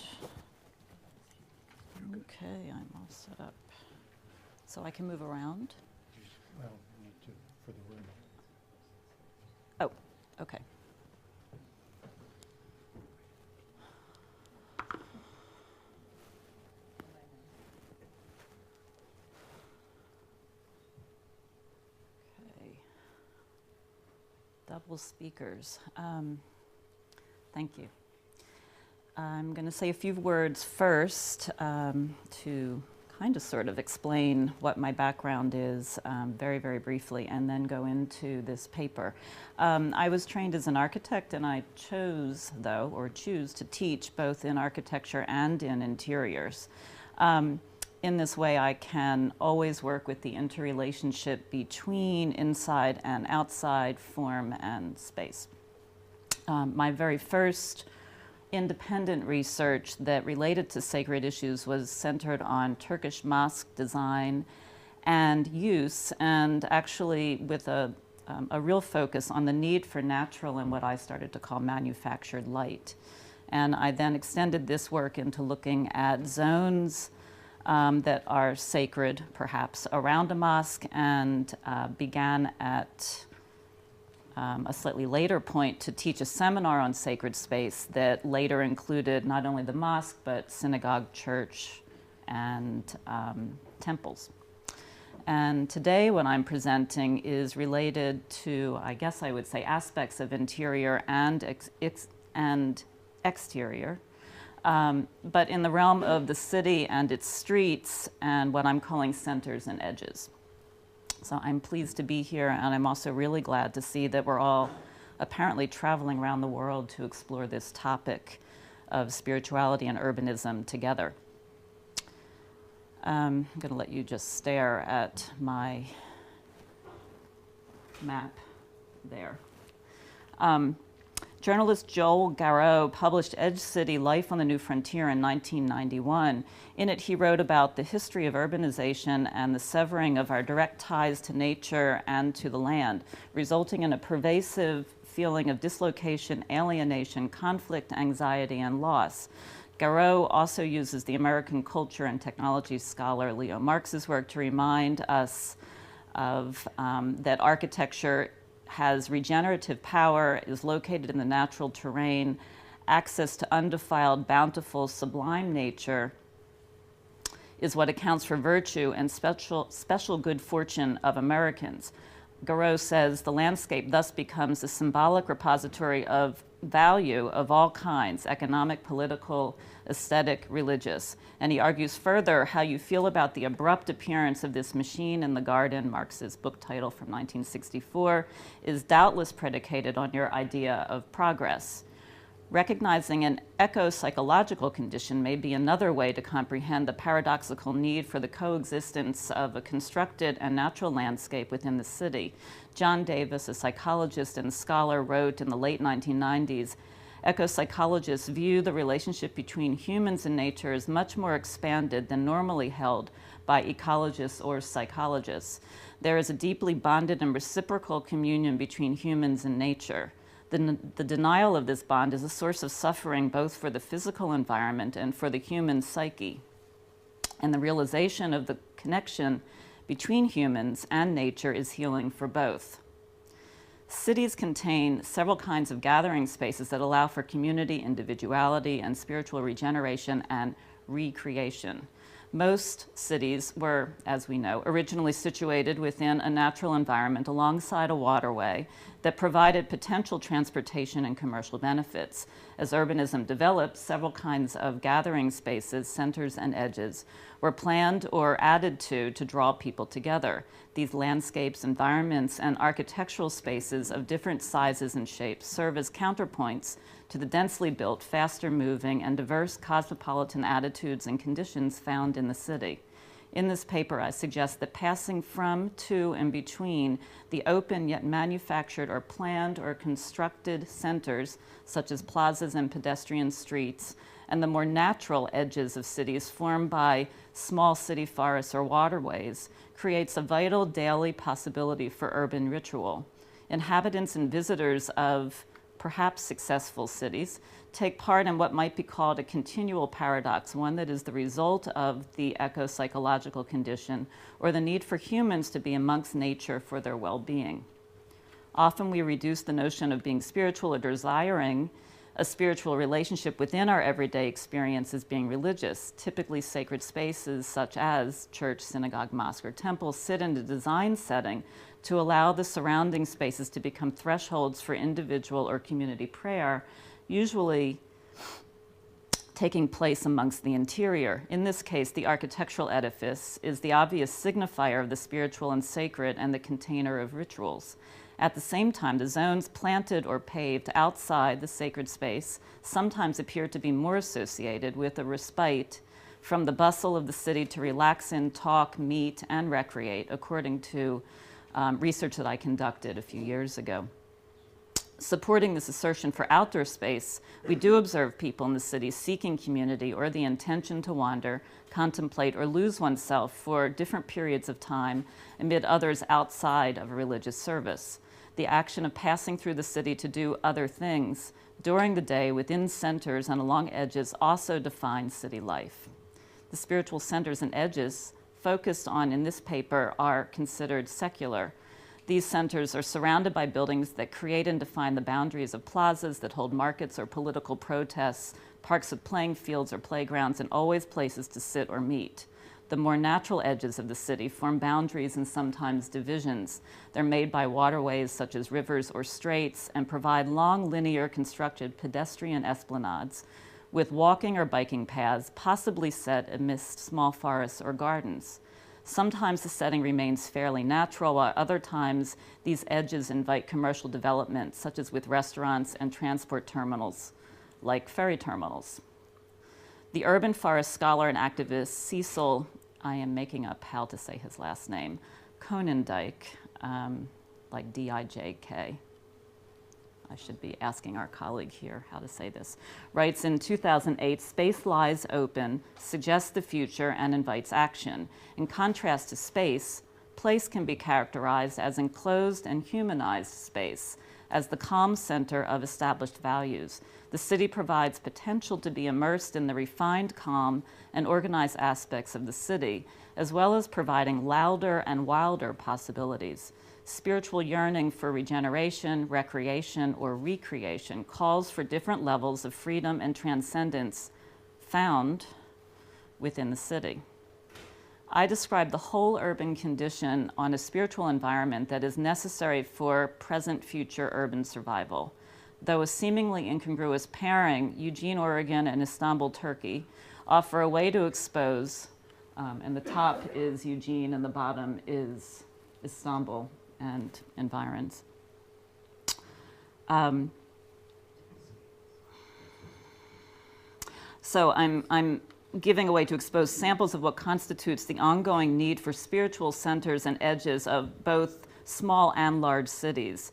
Okay, I'm all set up. So I can move around? Well, you need to for the room. Oh, okay. Okay. Double speakers. Thank you. I'm going to say a few words first to kind of sort of explain what my background is very, very briefly, and then go into this paper. I was trained as an architect, and I chose, though, or choose to teach both in architecture and in interiors. In this way, I can always work with the interrelationship between inside and outside, form and space. My very first independent research that related to sacred issues was centered on Turkish mosque design and use, and actually with a real focus on the need for natural and what I started to call manufactured light. And I then extended this work into looking at zones that are sacred, perhaps, around a mosque, and began at a slightly later point to teach a seminar on sacred space that later included not only the mosque, but synagogue, church, and temples. And today what I'm presenting is related to, I guess I would say, aspects of interior and exterior, but in the realm of the city and its streets and what I'm calling centers and edges. So I'm pleased to be here, and I'm also really glad to see that we're all apparently traveling around the world to explore this topic of spirituality and urbanism together. I'm going to let you just stare at my map there. Journalist Joel Garreau published Edge City: Life on the New Frontier in 1991. In it, he wrote about the history of urbanization and the severing of our direct ties to nature and to the land, resulting in a pervasive feeling of dislocation, alienation, conflict, anxiety, and loss. Garreau also uses the American culture and technology scholar Leo Marx's work to remind us of that architecture has regenerative power, is located in the natural terrain, access to undefiled, bountiful, sublime nature is what accounts for virtue and special good fortune of Americans. Garreau says the landscape thus becomes a symbolic repository of value of all kinds, economic, political, aesthetic, religious. And he argues further how you feel about the abrupt appearance of this machine in the garden, Marx's book title from 1964, is doubtless predicated on your idea of progress. Recognizing an eco-psychological condition may be another way to comprehend the paradoxical need for the coexistence of a constructed and natural landscape within the city. John Davis, a psychologist and scholar, wrote in the late 1990s, eco-psychologists view the relationship between humans and nature as much more expanded than normally held by ecologists or psychologists. There is a deeply bonded and reciprocal communion between humans and nature. The denial of this bond is a source of suffering both for the physical environment and for the human psyche. And the realization of the connection between humans and nature is healing for both. Cities contain several kinds of gathering spaces that allow for community, individuality, and spiritual regeneration and recreation. Most cities were, as we know, originally situated within a natural environment alongside a waterway that provided potential transportation and commercial benefits. As urbanism developed, several kinds of gathering spaces, centers, and edges were planned or added to draw people together. These landscapes, environments, and architectural spaces of different sizes and shapes serve as counterpoints to the densely built, faster moving, and diverse cosmopolitan attitudes and conditions found in the city. In this paper, I suggest that passing from, to, and between the open yet manufactured or planned or constructed centers, such as plazas and pedestrian streets, and the more natural edges of cities formed by small city forests or waterways, creates a vital daily possibility for urban ritual. Inhabitants and visitors of perhaps successful cities take part in what might be called a continual paradox, one that is the result of the eco-psychological condition or the need for humans to be amongst nature for their well-being. Often we reduce the notion of being spiritual or desiring a spiritual relationship within our everyday experience as being religious. Typically, sacred spaces such as church, synagogue, mosque, or temple sit in a design setting to allow the surrounding spaces to become thresholds for individual or community prayer, usually taking place amongst the interior. In this case, the architectural edifice is the obvious signifier of the spiritual and sacred and the container of rituals. At the same time, the zones planted or paved outside the sacred space sometimes appear to be more associated with a respite from the bustle of the city to relax in, talk, meet, and recreate, according to research that I conducted a few years ago. Supporting this assertion for outdoor space, we do observe people in the city seeking community or the intention to wander, contemplate, or lose oneself for different periods of time amid others outside of a religious service. The action of passing through the city to do other things during the day within centers and along edges also defines city life. The spiritual centers and edges focused on in this paper are considered secular. These centers are surrounded by buildings that create and define the boundaries of plazas that hold markets or political protests, parks with playing fields or playgrounds, and always places to sit or meet. The more natural edges of the city form boundaries and sometimes divisions. They're made by waterways such as rivers or straits and provide long, linear, constructed pedestrian esplanades with walking or biking paths, possibly set amidst small forests or gardens. Sometimes the setting remains fairly natural, while other times these edges invite commercial development, such as with restaurants and transport terminals, like ferry terminals. The urban forest scholar and activist Cecil, I am making up how to say his last name, Konendijk, like D-I-J-K. I should be asking our colleague here how to say this, writes in 2008, "Space lies open, suggests the future, and invites action. In contrast to space, place can be characterized as enclosed and humanized space, as the calm center of established values. The city provides potential to be immersed in the refined, calm, and organized aspects of the city, as well as providing louder and wilder possibilities. spiritual yearning for regeneration, recreation, or recreation calls for different levels of freedom and transcendence found within the city. I describe the whole urban condition on a spiritual environment that is necessary for present-future urban survival. Though a seemingly incongruous pairing, Eugene, Oregon and Istanbul, Turkey, offer a way to expose, and the top is Eugene and the bottom is Istanbul and environs. So I'm giving a way to expose samples of what constitutes the ongoing need for spiritual centers and edges of both small and large cities.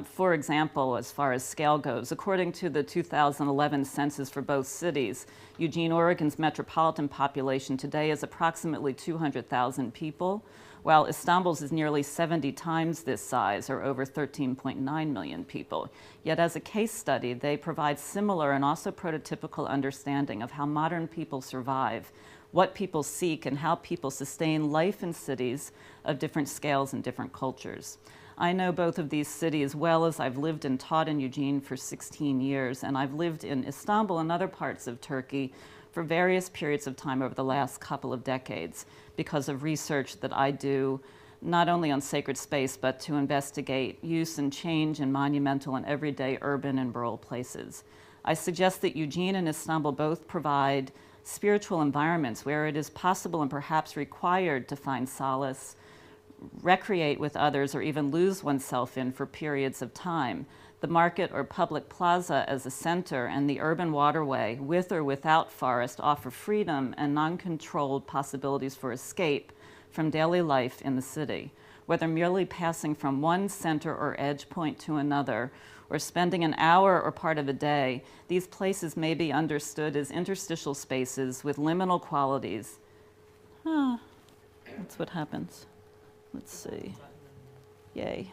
For example, as far as scale goes, according to the 2011 census for both cities, Eugene, Oregon's metropolitan population today is approximately 200,000 people, while Istanbul's is nearly 70 times this size, or over 13.9 million people. Yet as a case study, they provide similar and also prototypical understanding of how modern people survive, what people seek, and how people sustain life in cities of different scales and different cultures. I know both of these cities well, as I've lived and taught in Eugene for 16 years, and I've lived in Istanbul and other parts of Turkey for various periods of time over the last couple of decades because of research that I do not only on sacred space, but to investigate use and change in monumental and everyday urban and rural places. I suggest that Eugene and Istanbul both provide spiritual environments where it is possible and perhaps required to find solace, recreate with others, or even lose oneself in for periods of time. The market or public plaza as a center and the urban waterway, with or without forest, offer freedom and non-controlled possibilities for escape from daily life in the city. Whether merely passing from one center or edge point to another, or spending an hour or part of a day, these places may be understood as interstitial spaces with liminal qualities. That's what happens. Let's see. Yay.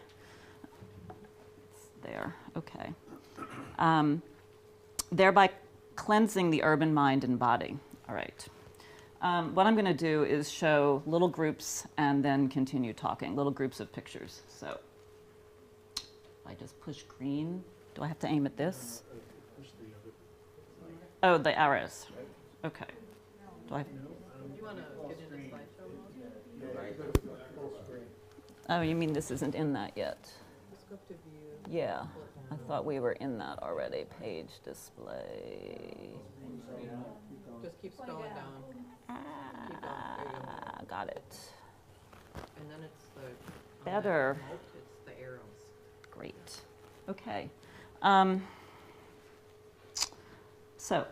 It's there. Okay. Thereby cleansing the urban mind and body. All right. What I'm going to do is show little groups and then continue talking, little groups of pictures. So if I just push green, do I have to aim at this? Oh, the arrows. Okay. Do I? You want to get in the slideshow mode? Oh, you mean this isn't in that yet? Just go to view. Yeah, I thought we were in that already. Page display. Just keep scrolling down. Keep going. There you go. Got it. And then it's the Better. It's the arrows. Great. Okay. So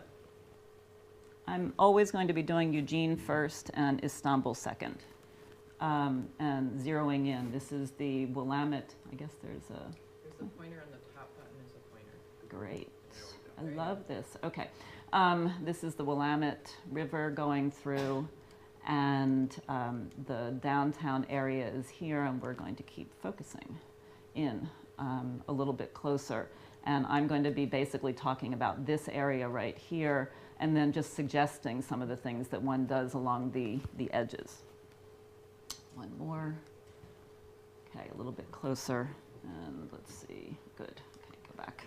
I'm always going to be doing Eugene first and Istanbul second. And zeroing in. This is the Willamette. I guess there's a pointer and the top button is a pointer. Great. I love this. Okay. This is the Willamette River going through, and the downtown area is here, and we're going to keep focusing in a little bit closer. And I'm going to be basically talking about this area right here, and then just suggesting some of the things that one does along the edges. One more. Okay, a little bit closer. And let's see. Good. Okay, go back.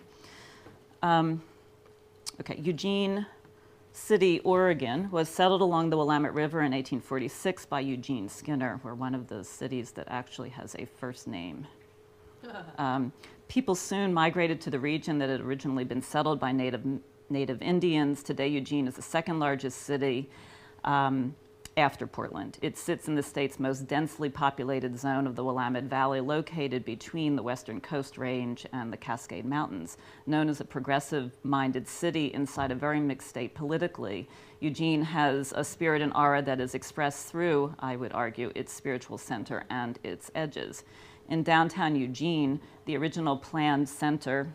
Okay, Eugene City, Oregon was settled along the Willamette River in 1846 by Eugene Skinner. We're one of those cities that actually has a first name. People soon migrated to the region that had originally been settled by native Indians. Today, Eugene is the second largest city after Portland. It sits in the state's most densely populated zone of the Willamette Valley, located between the Western Coast Range and the Cascade Mountains. Known as a progressive-minded city inside a very mixed state politically, Eugene has a spirit and aura that is expressed through, I would argue, its spiritual center and its edges. In downtown Eugene, the original planned center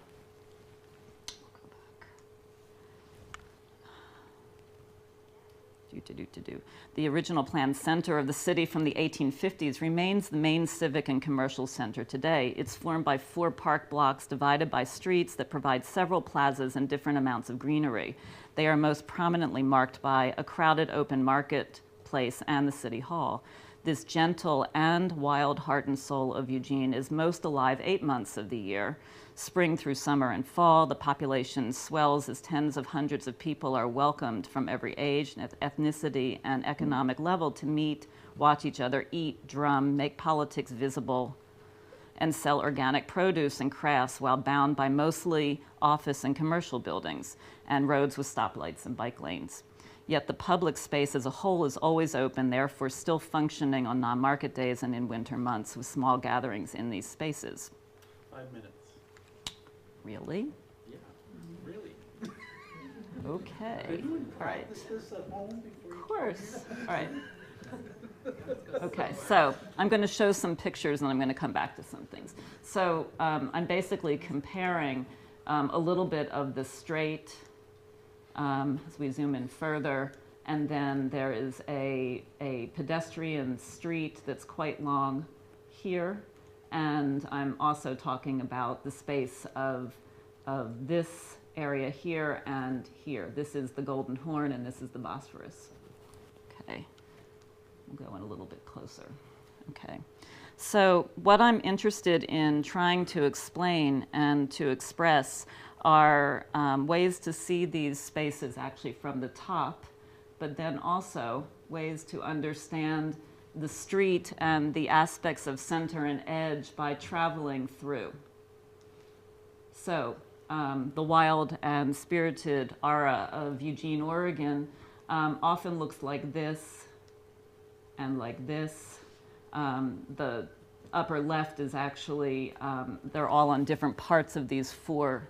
the original planned center of the city from the 1850s remains the main civic and commercial center today. It's formed by 4 park blocks divided by streets that provide several plazas and different amounts of greenery. They are most prominently marked by a crowded open marketplace and the city hall. this gentle and wild heart and soul of Eugene is most alive 8 months of the year. Spring through summer and fall, the population swells as tens of hundreds of people are welcomed from every age, ethnicity, and economic level to meet, watch each other eat, drum, make politics visible, and sell organic produce and crafts while bound by mostly office and commercial buildings and roads with stoplights and bike lanes. Yet the public space as a whole is always open, therefore still functioning on non-market days and in winter months with small gatherings in these spaces. 5 minutes. Really? Yeah, really. Okay. All right. This at home before Of course. All right. Okay, so I'm going to show some pictures and I'm going to come back to some things. So I'm basically comparing a little bit of the straight as we zoom in further, and then there is a pedestrian street that's quite long here, and I'm also talking about the space of this area here and here. This is the Golden Horn and this is the Bosphorus. Okay. We'll go in a little bit closer. Okay. So what I'm interested in trying to explain and to express are ways to see these spaces actually from the top, but then also ways to understand the street and the aspects of center and edge by traveling through. So the wild and spirited aura of Eugene, Oregon often looks like this and like this. The upper left is actually, they're all on different parts of these 4,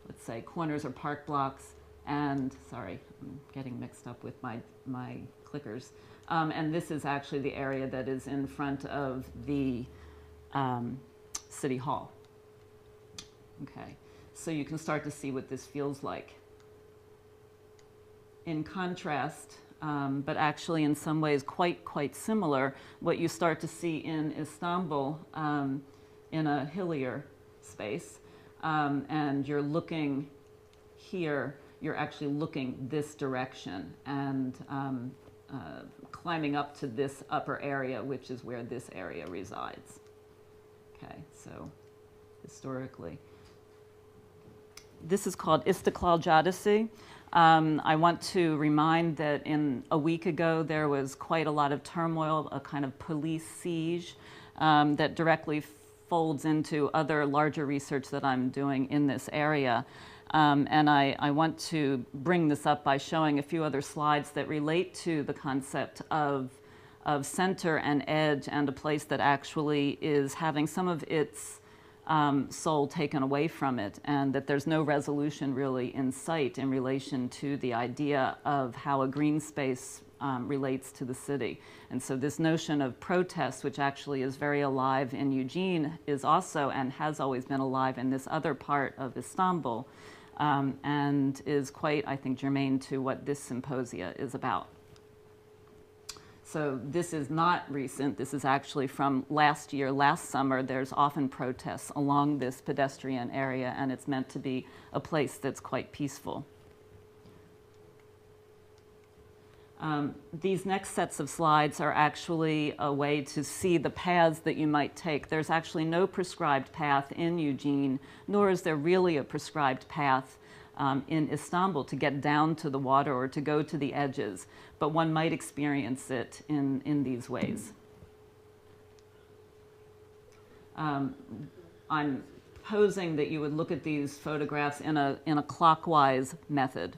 let's say, corners or park blocks. And, sorry, I'm getting mixed up with my clickers. And this is actually the area that is in front of the City Hall. Okay, so you can start to see what this feels like. In contrast, but actually in some ways quite similar, what you start to see in Istanbul in a hillier space, and you're looking here, you're actually looking this direction and climbing up to this upper area, which is where this area resides. Okay, so historically. This is called Istiklal Caddesi. I want to remind that a week ago there was quite a lot of turmoil, a kind of police siege that directly folds into other larger research that I'm doing in this area. And I want to bring this up by showing a few other slides that relate to the concept of center and edge and a place that actually is having some of its soul taken away from it, and that there's no resolution really in sight in relation to the idea of how a green space relates to the city. And so this notion of protest, which actually is very alive in Eugene, is also and has always been alive in this other part of Istanbul, and is quite, I think, germane to what this symposia is about. So this is not recent. This is actually from last year, last summer. There's often protests along this pedestrian area, and it's meant to be a place that's quite peaceful. These next sets of slides are actually a way to see the paths that you might take. There's actually no prescribed path in Eugene, nor is there really a prescribed path in Istanbul to get down to the water or to go to the edges, but one might experience it in these ways. I'm posing that you would look at these photographs in a clockwise method.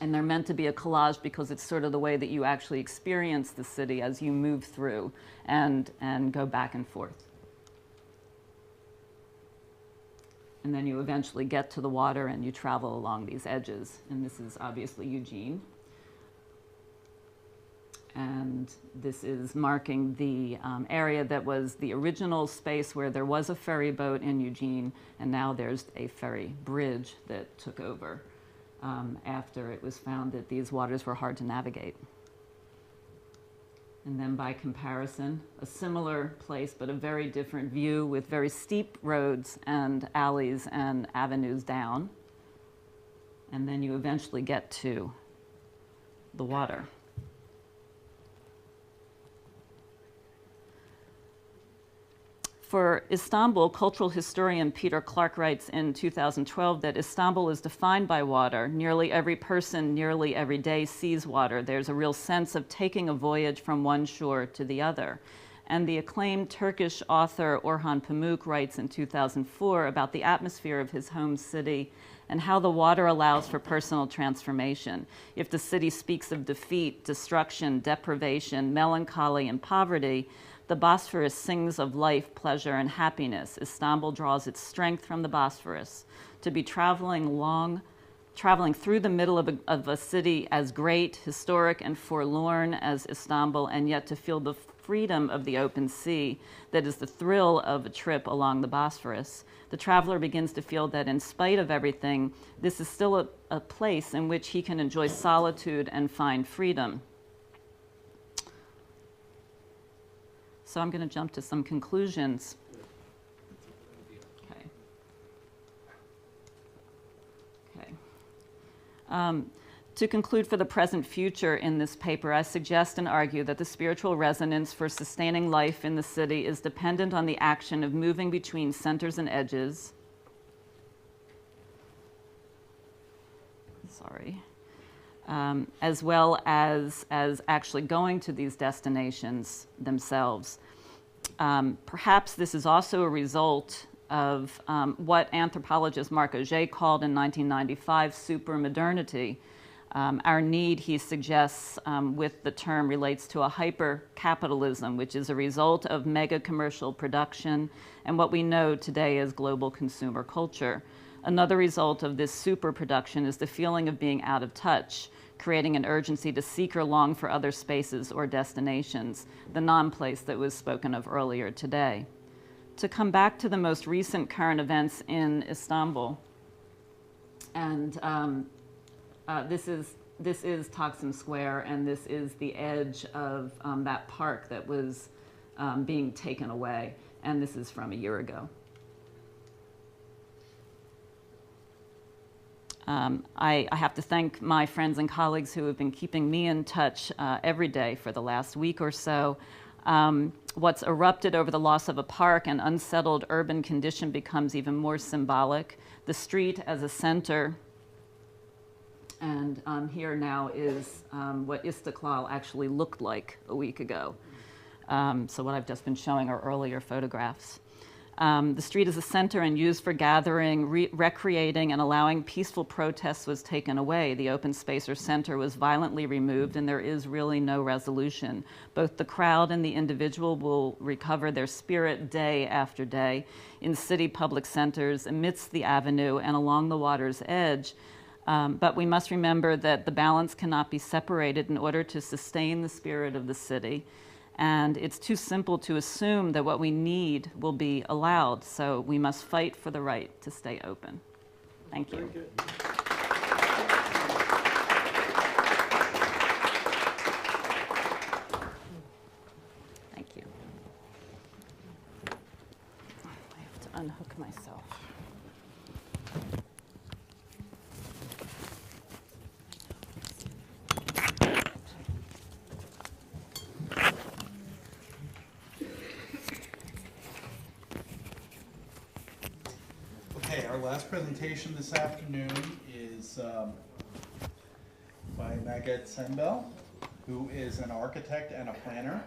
And they're meant to be a collage because it's sort of the way that you actually experience the city as you move through and go back and forth. And then you eventually get to the water and you travel along these edges. And this is obviously Eugene. And this is marking the area that was the original space where there was a ferry boat in Eugene, and now there's a ferry bridge that took over after it was found that these waters were hard to navigate. And then by comparison, a similar place, but a very different view with very steep roads and alleys and avenues down. And then you eventually get to the water. For Istanbul, cultural historian Peter Clark writes in 2012 that Istanbul is defined by water. Nearly every person, nearly every day sees water. There's a real sense of taking a voyage from one shore to the other. And the acclaimed Turkish author Orhan Pamuk writes in 2004 about the atmosphere of his home city and how the water allows for personal transformation. If the city speaks of defeat, destruction, deprivation, melancholy, and poverty, the Bosphorus sings of life, pleasure, and happiness. Istanbul draws its strength from the Bosphorus. To be traveling through the middle of a city as great, historic, and forlorn as Istanbul, and yet to feel the freedom of the open sea that is the thrill of a trip along the Bosphorus, the traveler begins to feel that in spite of everything, this is still a place in which he can enjoy solitude and find freedom. So I'm going to jump to some conclusions. To conclude for the present future in this paper, I suggest and argue that the spiritual resonance for sustaining life in the city is dependent on the action of moving between centers and edges. As well as actually going to these destinations themselves. Perhaps this is also a result of what anthropologist Marc Auger called in 1995 supermodernity. Our need, he suggests, with the term relates to a hyper-capitalism, which is a result of mega-commercial production and what we know today as global consumer culture. Another result of this super-production is the feeling of being out of touch, creating an urgency to seek or long for other spaces or destinations, the non-place that was spoken of earlier today. To come back to the most recent current events in Istanbul, and this is Taksim Square, and this is the edge of that park that was being taken away, and this is from a year ago. I have to thank my friends and colleagues who have been keeping me in touch every day for the last week or so. What's erupted over the loss of a park and unsettled urban condition becomes even more symbolic. The street as a center, and here now is what Istiklal actually looked like a week ago. So what I've just been showing are earlier photographs. The street as a center and used for gathering, recreating, and allowing peaceful protests was taken away. The open space or center was violently removed, and there is really no resolution. Both the crowd and the individual will recover their spirit day after day in city public centers, amidst the avenue, and along the water's edge. But we must remember that the balance cannot be separated in order to sustain the spirit of the city. And it's too simple to assume that what we need will be allowed. So we must fight for the right to stay open. Thank you. Thank you. I have to unhook myself. Our last presentation this afternoon is by Maget Senbel, who is an architect and a planner,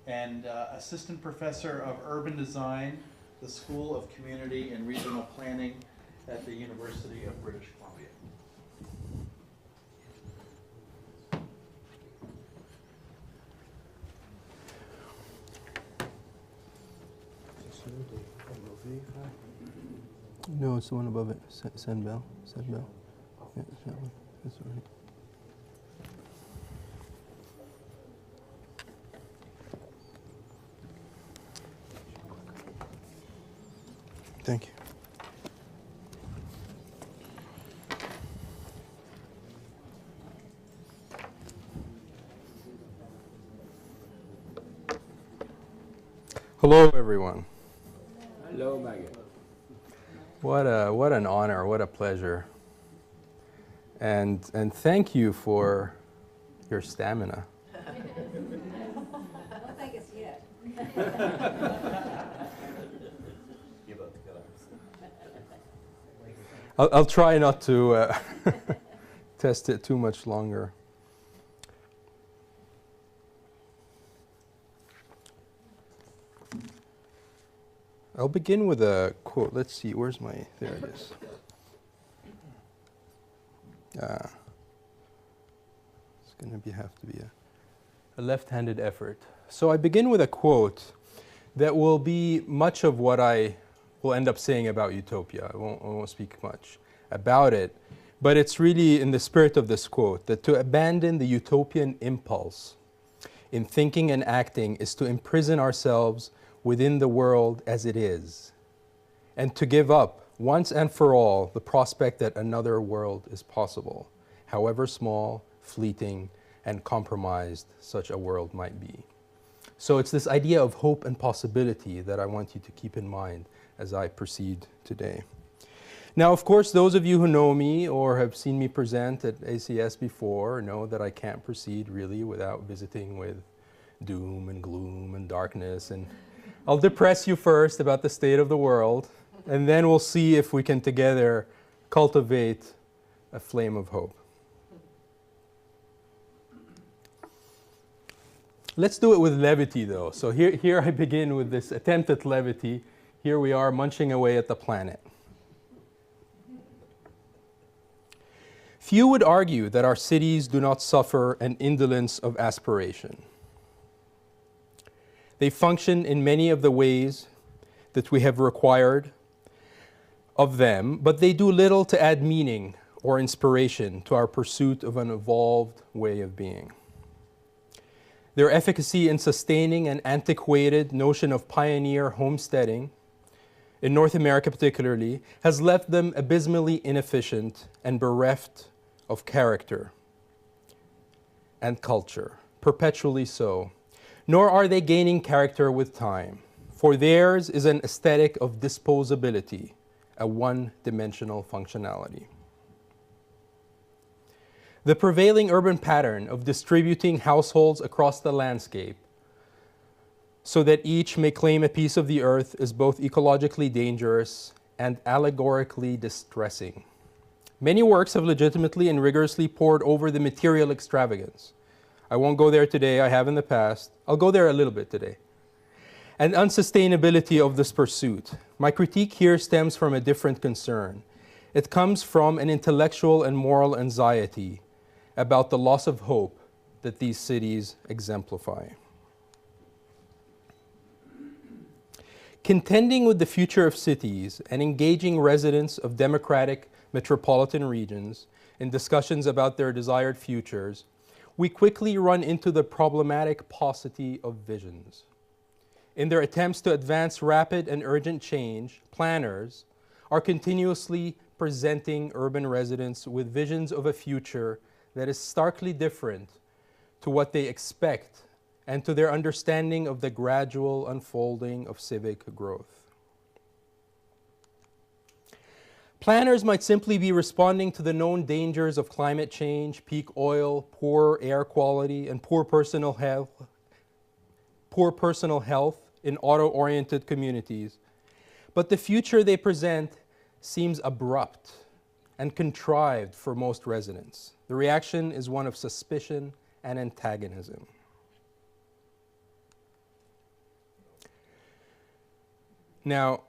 and assistant professor of urban design, the School of Community and Regional Planning at the University of British Columbia. No, it's the one above it. Senbel. Senbel. Yeah, that one. That's right. Thank you. Hello, everyone. Hello, Maggie. What an honor, what a pleasure. And thank you for your stamina. I don't think it's yet. I'll try not to test it too much longer. I'll begin with a quote. Let's see, where's my, there it is. It's going to have to be a left-handed effort. So I begin with a quote that will be much of what I will end up saying about utopia. I won't speak much about it, but it's really in the spirit of this quote that to abandon the utopian impulse in thinking and acting is to imprison ourselves within the world as it is, and to give up once and for all the prospect that another world is possible, however small, fleeting, and compromised such a world might be. So it's this idea of hope and possibility that I want you to keep in mind as I proceed today. Now, of course, those of you who know me or have seen me present at ACS before know that I can't proceed really without visiting with doom and gloom and darkness. And I'll depress you first about the state of the world, and then we'll see if we can together cultivate a flame of hope. Let's do it with levity, though. So here I begin with this attempt at levity. Here we are munching away at the planet. Few would argue that our cities do not suffer an indolence of aspiration. They function in many of the ways that we have required of them, but they do little to add meaning or inspiration to our pursuit of an evolved way of being. Their efficacy in sustaining an antiquated notion of pioneer homesteading, in North America particularly, has left them abysmally inefficient and bereft of character and culture, perpetually so. Nor are they gaining character with time, for theirs is an aesthetic of disposability, a one-dimensional functionality. The prevailing urban pattern of distributing households across the landscape so that each may claim a piece of the earth is both ecologically dangerous and allegorically distressing. Many works have legitimately and rigorously pored over the material extravagance. I won't go there today, I have in the past. I'll go there a little bit today. And unsustainability of this pursuit. My critique here stems from a different concern. It comes from an intellectual and moral anxiety about the loss of hope that these cities exemplify. Contending with the future of cities and engaging residents of democratic metropolitan regions in discussions about their desired futures, we quickly run into the problematic paucity of visions. In their attempts to advance rapid and urgent change, planners are continuously presenting urban residents with visions of a future that is starkly different to what they expect and to their understanding of the gradual unfolding of civic growth. Planners might simply be responding to the known dangers of climate change, peak oil, poor air quality, and poor personal health in auto-oriented communities. But the future they present seems abrupt and contrived for most residents. The reaction is one of suspicion and antagonism. Now,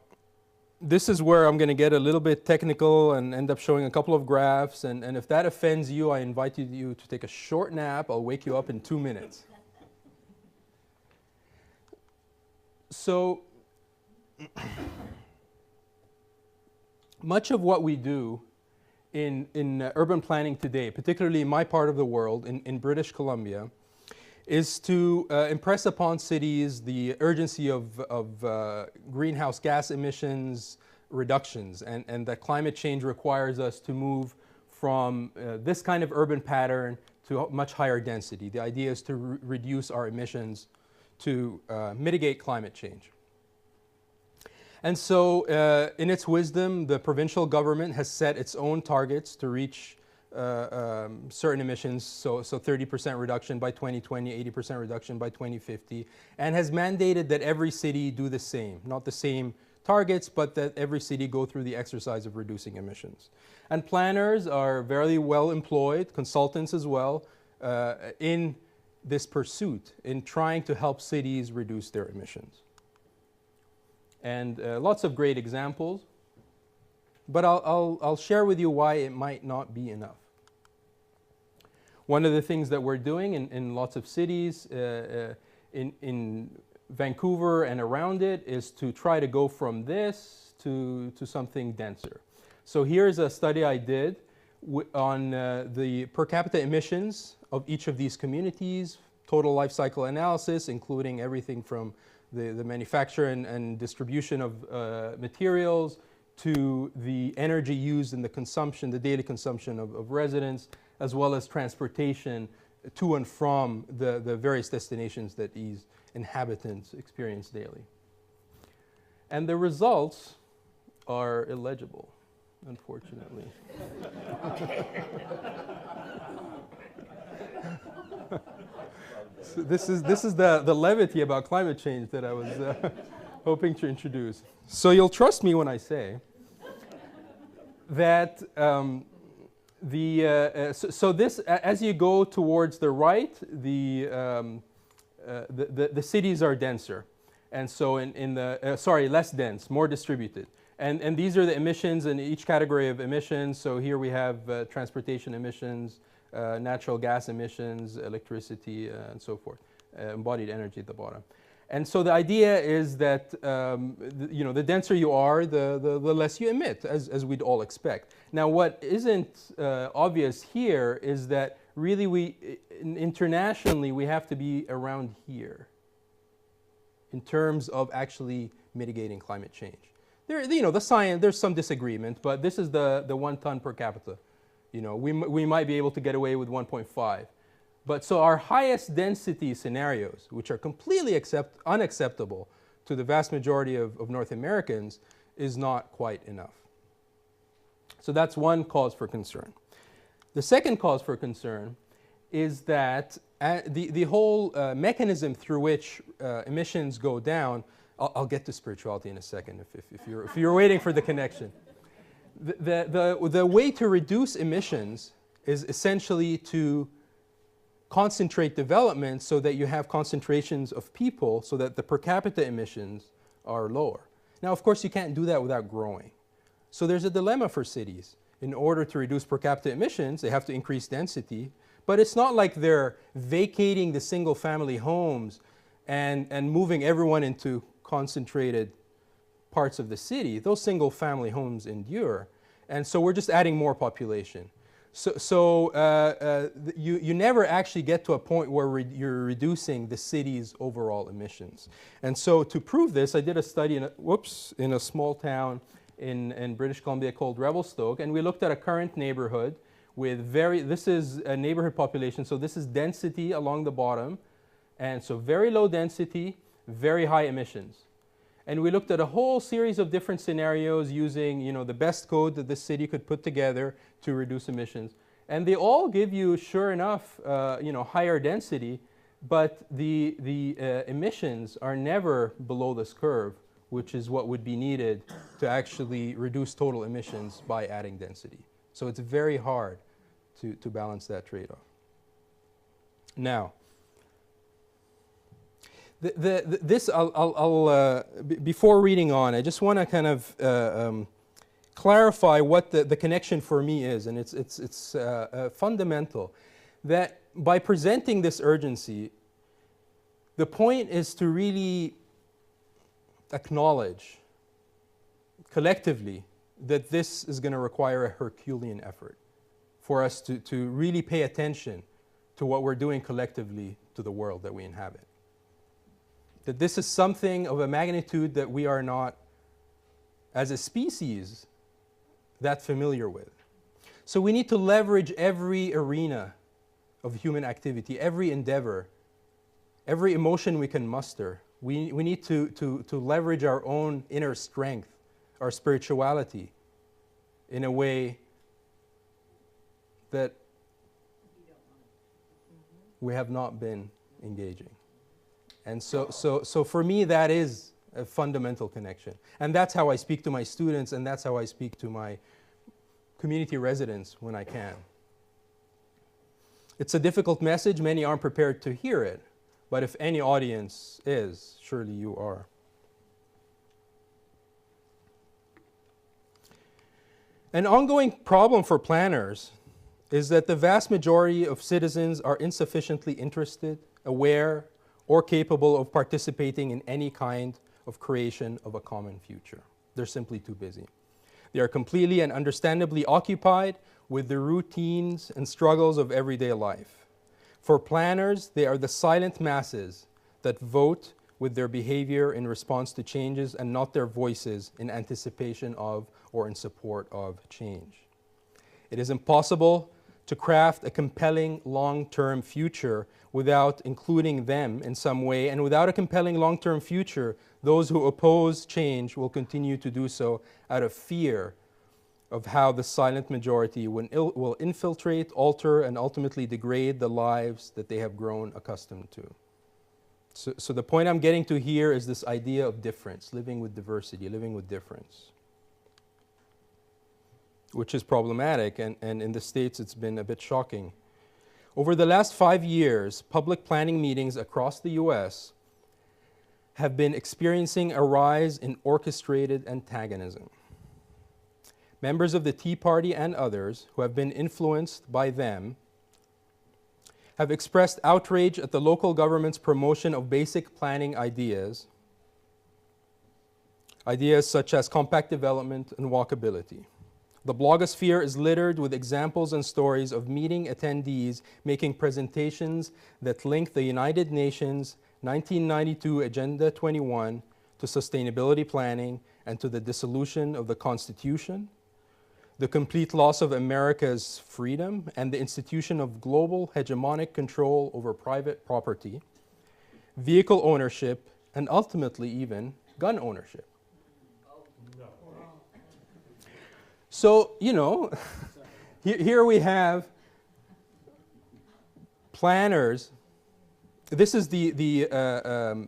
this is where I'm going to get a little bit technical and end up showing a couple of graphs. And if that offends you, I invite you to take a short nap. I'll wake you up in 2 minutes. So, much of what we do in urban planning today, particularly in my part of the world, in British Columbia, is to impress upon cities the urgency of greenhouse gas emissions reductions, and that climate change requires us to move from this kind of urban pattern to a much higher density. The idea is to reduce our emissions to mitigate climate change. And so, in its wisdom, the provincial government has set its own targets to reach certain emissions, so 30% reduction by 2020, 80% reduction by 2050, and has mandated that every city do the same, not the same targets, but that every city go through the exercise of reducing emissions. And planners are very well employed, consultants as well, in this pursuit, in trying to help cities reduce their emissions. And lots of great examples, but I'll share with you why it might not be enough. One of the things that we're doing in lots of cities, in Vancouver and around it, is to try to go from this to something denser. So here's a study I did on the per capita emissions of each of these communities, total life cycle analysis, including everything from the manufacture and distribution of materials to the energy used in the consumption, the daily consumption of residents, as well as transportation to and from the various destinations that these inhabitants experience daily. And the results are illegible, unfortunately. So this is the levity about climate change that I was hoping to introduce. So you'll trust me when I say that so this, as you go towards the right, the cities are denser, and so less dense, more distributed. And these are the emissions in each category of emissions. So here we have transportation emissions, natural gas emissions, electricity, and so forth, embodied energy at the bottom. And so the idea is that the denser you are, the less you emit, as we'd all expect. Now, what isn't obvious here is that really internationally we have to be around here in terms of actually mitigating climate change. The science, there's some disagreement, but this is the 1 ton per capita. We might be able to get away with 1.5. But so our highest density scenarios, which are completely unacceptable to the vast majority of North Americans, is not quite enough. So that's one cause for concern. The second cause for concern is that the whole mechanism through which emissions go down, I'll get to spirituality in a second if you're waiting for the connection. The way to reduce emissions is essentially to concentrate development so that you have concentrations of people so that the per capita emissions are lower. Now, of course, you can't do that without growing. So there's a dilemma for cities. In order to reduce per capita emissions, they have to increase density. But it's not like they're vacating the single-family homes and moving everyone into concentrated parts of the city. Those single-family homes endure. And so we're just adding more population. So you never actually get to a point where you're reducing the city's overall emissions. And so to prove this, I did a study in a small town in British Columbia called Revelstoke, and we looked at a current neighborhood with this is a neighborhood population, so this is density along the bottom, and so very low density, very high emissions. And we looked at a whole series of different scenarios using, the best code that the city could put together to reduce emissions. And they all give you, sure enough, higher density, but the emissions are never below this curve, which is what would be needed to actually reduce total emissions by adding density. So it's very hard to balance that trade-off. Now, before reading on, I just want to kind of clarify what the connection for me is, and it's fundamental. That by presenting this urgency, the point is to really acknowledge collectively that this is going to require a Herculean effort for us to really pay attention to what we're doing collectively to the world that we inhabit. That this is something of a magnitude that we are not, as a species, that familiar with. So we need to leverage every arena of human activity, every endeavor, every emotion we can muster. We need to leverage our own inner strength, our spirituality, in a way that we have not been engaging. And so for me, that is a fundamental connection. And that's how I speak to my students, and that's how I speak to my community residents when I can. It's a difficult message. Many aren't prepared to hear it. But if any audience is, surely you are. An ongoing problem for planners is that the vast majority of citizens are insufficiently interested, aware, or capable of participating in any kind of creation of a common future. They're simply too busy. They are completely and understandably occupied with the routines and struggles of everyday life. For planners, they are the silent masses that vote with their behavior in response to changes and not their voices in anticipation of or in support of change. It is impossible to craft a compelling long-term future without including them in some way, and without a compelling long-term future, those who oppose change will continue to do so out of fear of how the silent majority will infiltrate, alter, and ultimately degrade the lives that they have grown accustomed to. So the point I'm getting to here is this idea of difference, living with diversity, living with difference, which is problematic, and in the States it's been a bit shocking. Over the last 5 years, public planning meetings across the US have been experiencing a rise in orchestrated antagonism. Members of the Tea Party and others who have been influenced by them have expressed outrage at the local government's promotion of basic planning ideas such as compact development and walkability. The blogosphere is littered with examples and stories of meeting attendees making presentations that link the United Nations 1992 Agenda 21 to sustainability planning and to the dissolution of the Constitution, the complete loss of America's freedom, and the institution of global hegemonic control over private property, vehicle ownership, and ultimately even gun ownership. So, you know, here we have planners. This is the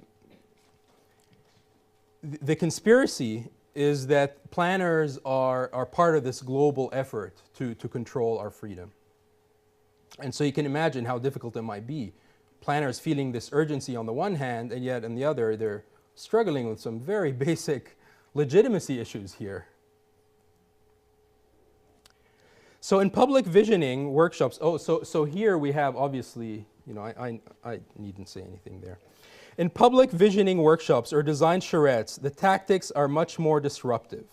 conspiracy is that planners are part of this global effort to control our freedom. And so you can imagine how difficult it might be. Planners feeling this urgency on the one hand, and yet on the other, they're struggling with some very basic legitimacy issues here. So in public visioning workshops, so here we have obviously, you know, I needn't say anything there. In public visioning workshops or design charrettes, the tactics are much more disruptive.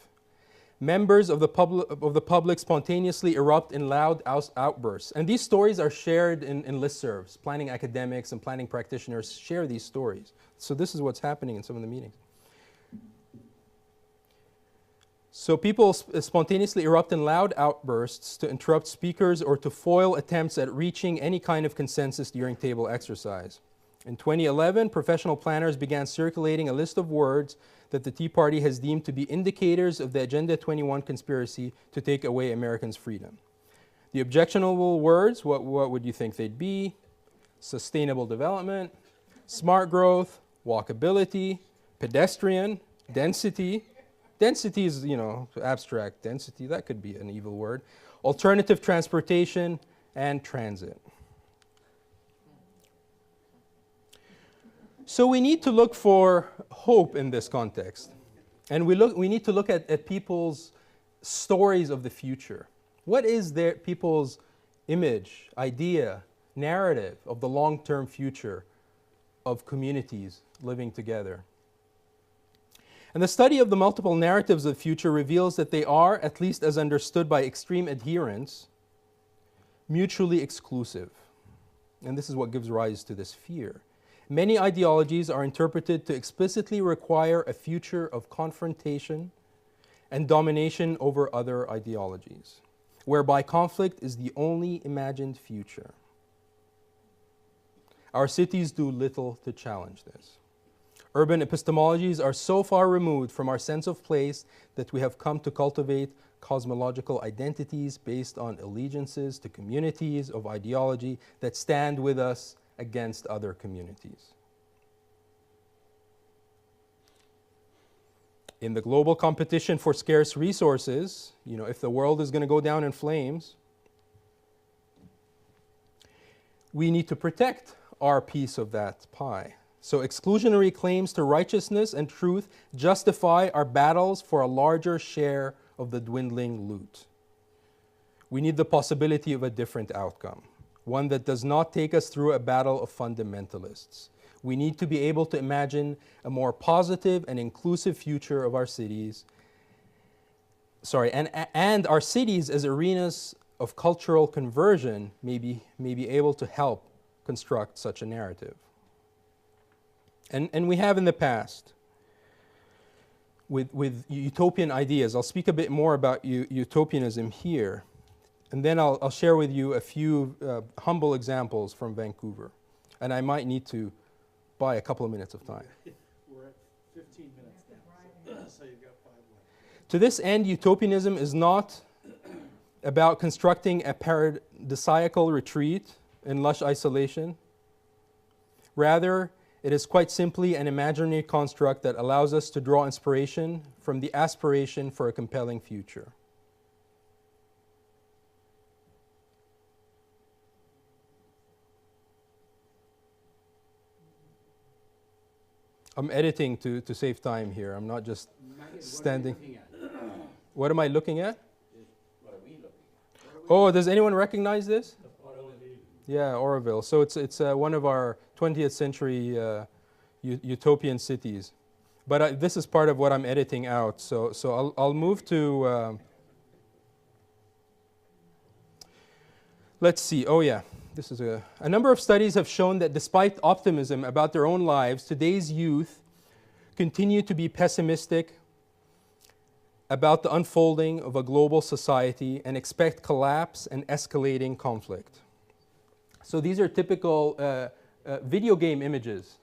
Members of the public spontaneously erupt in loud outbursts. And these stories are shared in listservs. Planning academics and planning practitioners share these stories. So this is what's happening in some of the meetings. So people spontaneously erupt in loud outbursts to interrupt speakers or to foil attempts at reaching any kind of consensus during table exercise. In 2011, professional planners began circulating a list of words that the Tea Party has deemed to be indicators of the Agenda 21 conspiracy to take away Americans' freedom. The objectionable words, what would you think they'd be? Sustainable development, smart growth, walkability, pedestrian, density. Density is, you know, abstract density, that could be an evil word. Alternative transportation, and transit. So we need to look for hope in this context. And we need to look at people's stories of the future. What is their people's image, idea, narrative of the long-term future of communities living together? And the study of the multiple narratives of the future reveals that they are, at least as understood by extreme adherents, mutually exclusive. And this is what gives rise to this fear. Many ideologies are interpreted to explicitly require a future of confrontation and domination over other ideologies, whereby conflict is the only imagined future. Our cities do little to challenge this. Urban epistemologies are so far removed from our sense of place that we have come to cultivate cosmological identities based on allegiances to communities of ideology that stand with us against other communities. In the global competition for scarce resources, if the world is going to go down in flames, we need to protect our piece of that pie. So exclusionary claims to righteousness and truth justify our battles for a larger share of the dwindling loot. We need the possibility of a different outcome, one that does not take us through a battle of fundamentalists. We need to be able to imagine a more positive and inclusive future of our cities. And our cities as arenas of cultural conversion may be able to help construct such a narrative. And we have in the past with utopian ideas. I'll speak a bit more about utopianism here. And then I'll share with you a few humble examples from Vancouver. And I might need to buy a couple of minutes of time. We're at 15 minutes now, so you've got 5 left. To this end, utopianism is not about constructing a paradisiacal retreat in lush isolation. Rather, it is quite simply an imaginary construct that allows us to draw inspiration from the aspiration for a compelling future. I'm editing to save time here. I'm not just standing. What am I looking at? What are we looking at? Oh, does anyone recognize this? Yeah, Oroville. So it's one of our 20th century utopian cities. But this is part of what I'm editing out. So I'll move to. Let's see. Oh yeah. This is a number of studies have shown that despite optimism about their own lives, today's youth continue to be pessimistic about the unfolding of a global society and expect collapse and escalating conflict. So these are typical video game images,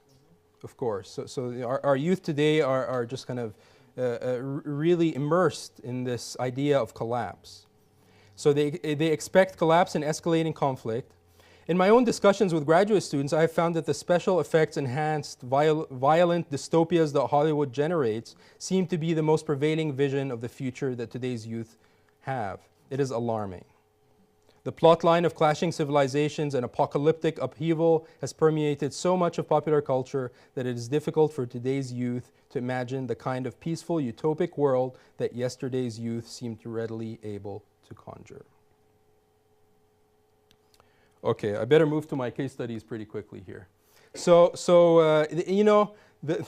of course. So our youth today are just kind of really immersed in this idea of collapse. So they expect collapse and escalating conflict. In my own discussions with graduate students, I have found that the special effects enhanced violent dystopias that Hollywood generates seem to be the most prevailing vision of the future that today's youth have. It is alarming. The plotline of clashing civilizations and apocalyptic upheaval has permeated so much of popular culture that it is difficult for today's youth to imagine the kind of peaceful, utopic world that yesterday's youth seemed readily able to conjure. Okay, I better move to my case studies pretty quickly here. So the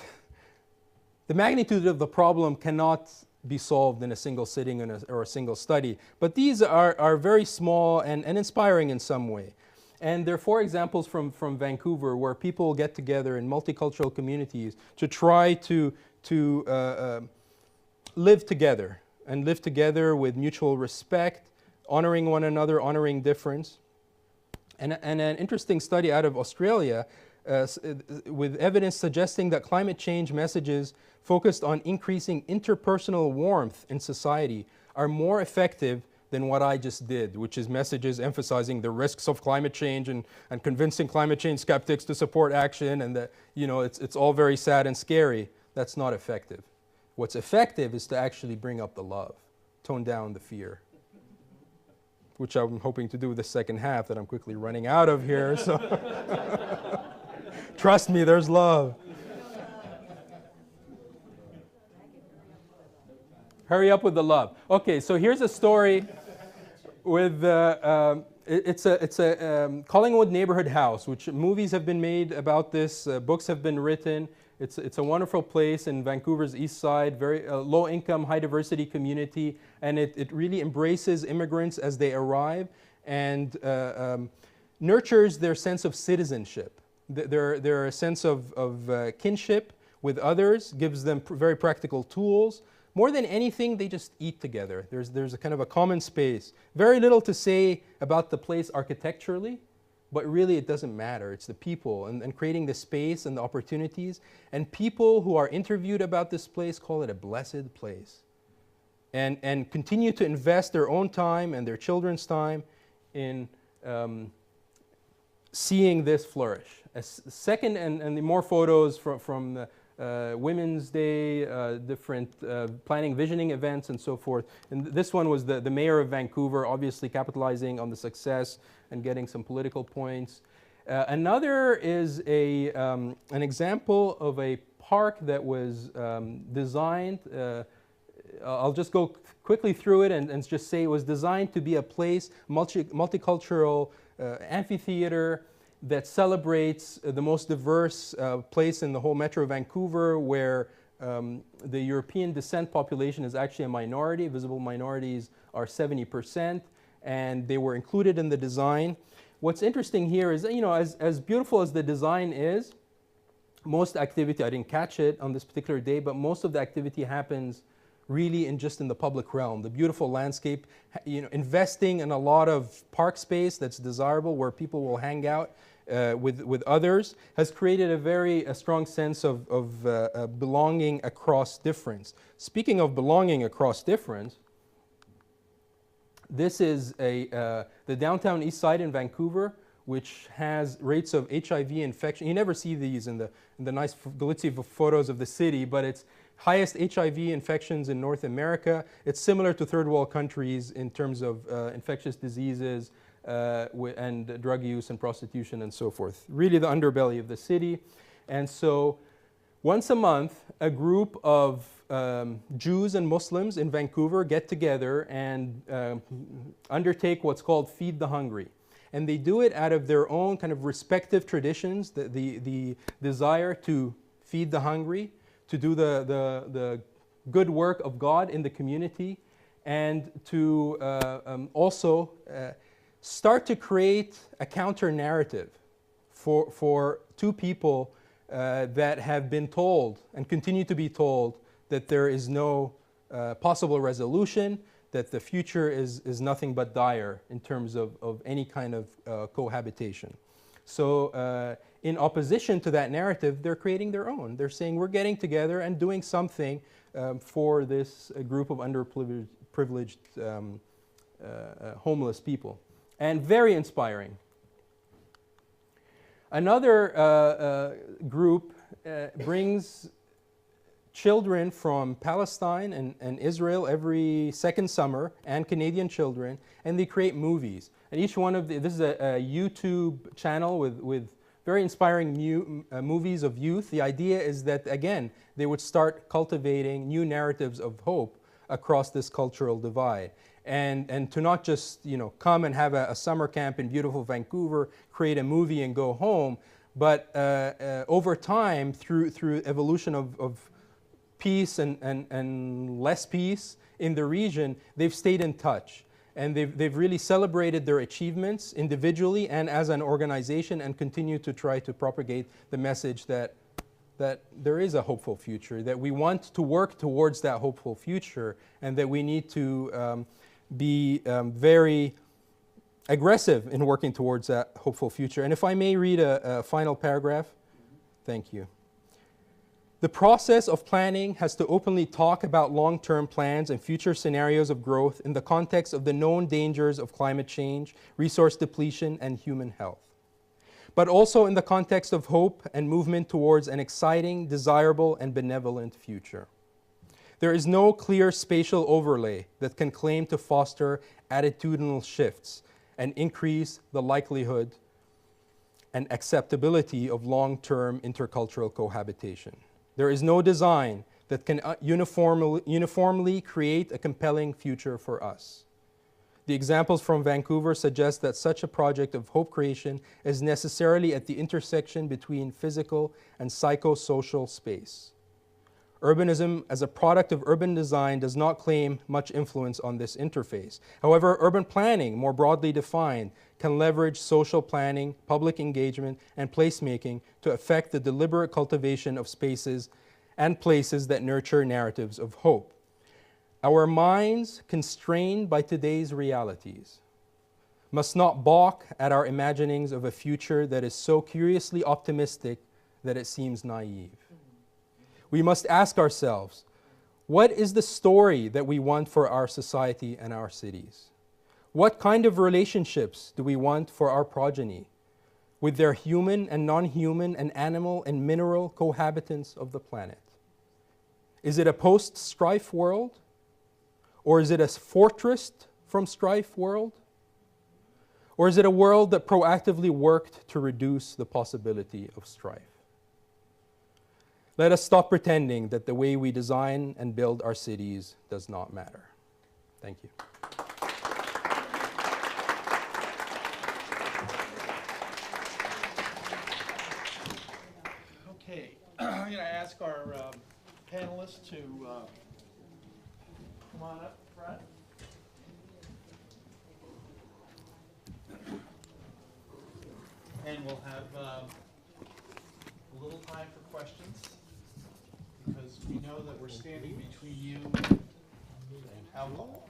magnitude of the problem cannot be solved in a single sitting or a single study, but these are very small and inspiring in some way. And there are 4 examples from Vancouver where people get together in multicultural communities to try to live together, and live together with mutual respect, honoring one another, honoring difference. And an interesting study out of Australia with evidence suggesting that climate change messages focused on increasing interpersonal warmth in society are more effective than what I just did, which is messages emphasizing the risks of climate change and convincing climate change skeptics to support action, and that it's all very sad and scary. That's not effective. What's effective is to actually bring up the love, tone down the fear, which I'm hoping to do with the second half that I'm quickly running out of here. So trust me, there's love. Hurry up with the love. Okay, so here's a story with it's a Collingwood neighborhood house, which movies have been made about this, books have been written. It's a wonderful place in Vancouver's east side, very low-income, high-diversity community, and it really embraces immigrants as they arrive and nurtures their sense of citizenship, their sense of kinship with others, gives them very practical tools. More than anything, they just eat together. There's a kind of a common space. Very little to say about the place architecturally, but really it doesn't matter. It's the people and creating the space and the opportunities. And people who are interviewed about this place call it a blessed place. And continue to invest their own time and their children's time in seeing this flourish. Second, and the more photos from Women's Day, different planning, visioning events, and so forth. And this one was the mayor of Vancouver, obviously capitalizing on the success and getting some political points. Another is an example of a park that was designed. I'll just go quickly through it and just say it was designed to be a place, multicultural amphitheater that celebrates the most diverse place in the whole Metro Vancouver, where the European descent population is actually a minority. Visible minorities are 70%, and they were included in the design. What's interesting here is that, as beautiful as the design is, most activity, I didn't catch it on this particular day, but most of the activity happens really just in the public realm. The beautiful landscape, investing in a lot of park space that's desirable where people will hang out with others, has created a strong sense of belonging across difference. Speaking of belonging across difference, this is the downtown east side in Vancouver, which has rates of HIV infection. You never see these in the nice glitzy photos of the city, but it's highest HIV infections in North America. It's similar to third world countries in terms of infectious diseases and drug use and prostitution and so forth. Really the underbelly of the city. And so once a month, a group of Jews and Muslims in Vancouver get together and undertake what's called Feed the Hungry. And they do it out of their own kind of respective traditions, the desire to feed the hungry, to do the good work of God in the community, and to also start to create a counter-narrative for two people that have been told and continue to be told that there is no possible resolution, that the future is nothing but dire in terms of any kind of cohabitation. So in opposition to that narrative, they're creating their own. They're saying we're getting together and doing something for this group of underprivileged homeless people. And very inspiring. Another group brings children from Palestine and Israel every second summer, and Canadian children, and they create movies. And each one of this is a YouTube channel with very inspiring movies of youth. The idea is that, again, they would start cultivating new narratives of hope across this cultural divide. And to not just come and have a summer camp in beautiful Vancouver, create a movie and go home, but over time, through evolution of peace and less peace in the region, they've stayed in touch. And they've really celebrated their achievements individually and as an organization, and continue to try to propagate the message that there is a hopeful future, that we want to work towards that hopeful future, and that we need to be very aggressive in working towards that hopeful future. And if I may read a final paragraph. Thank you. The process of planning has to openly talk about long-term plans and future scenarios of growth in the context of the known dangers of climate change, resource depletion, and human health, but also in the context of hope and movement towards an exciting, desirable, and benevolent future. There is no clear spatial overlay that can claim to foster attitudinal shifts and increase the likelihood and acceptability of long-term intercultural cohabitation. There is no design that can uniformly create a compelling future for us. The examples from Vancouver suggest that such a project of hope creation is necessarily at the intersection between physical and psychosocial space. Urbanism, as a product of urban design, does not claim much influence on this interface. However, urban planning, more broadly defined, can leverage social planning, public engagement, and placemaking to affect the deliberate cultivation of spaces and places that nurture narratives of hope. Our minds, constrained by today's realities, must not balk at our imaginings of a future that is so curiously optimistic that it seems naive. We must ask ourselves, what is the story that we want for our society and our cities? What kind of relationships do we want for our progeny? with their human and non-human and animal and mineral cohabitants of the planet? Is it a post-strife world? Or is it a fortress from strife world? Or is it a world that proactively worked to reduce the possibility of strife? Let us stop pretending that the way we design and build our cities does not matter. Thank you. Okay, I'm going to ask our panelists to come on up front. And we'll have a little time for questions, because we know that we're standing between you and alcohol,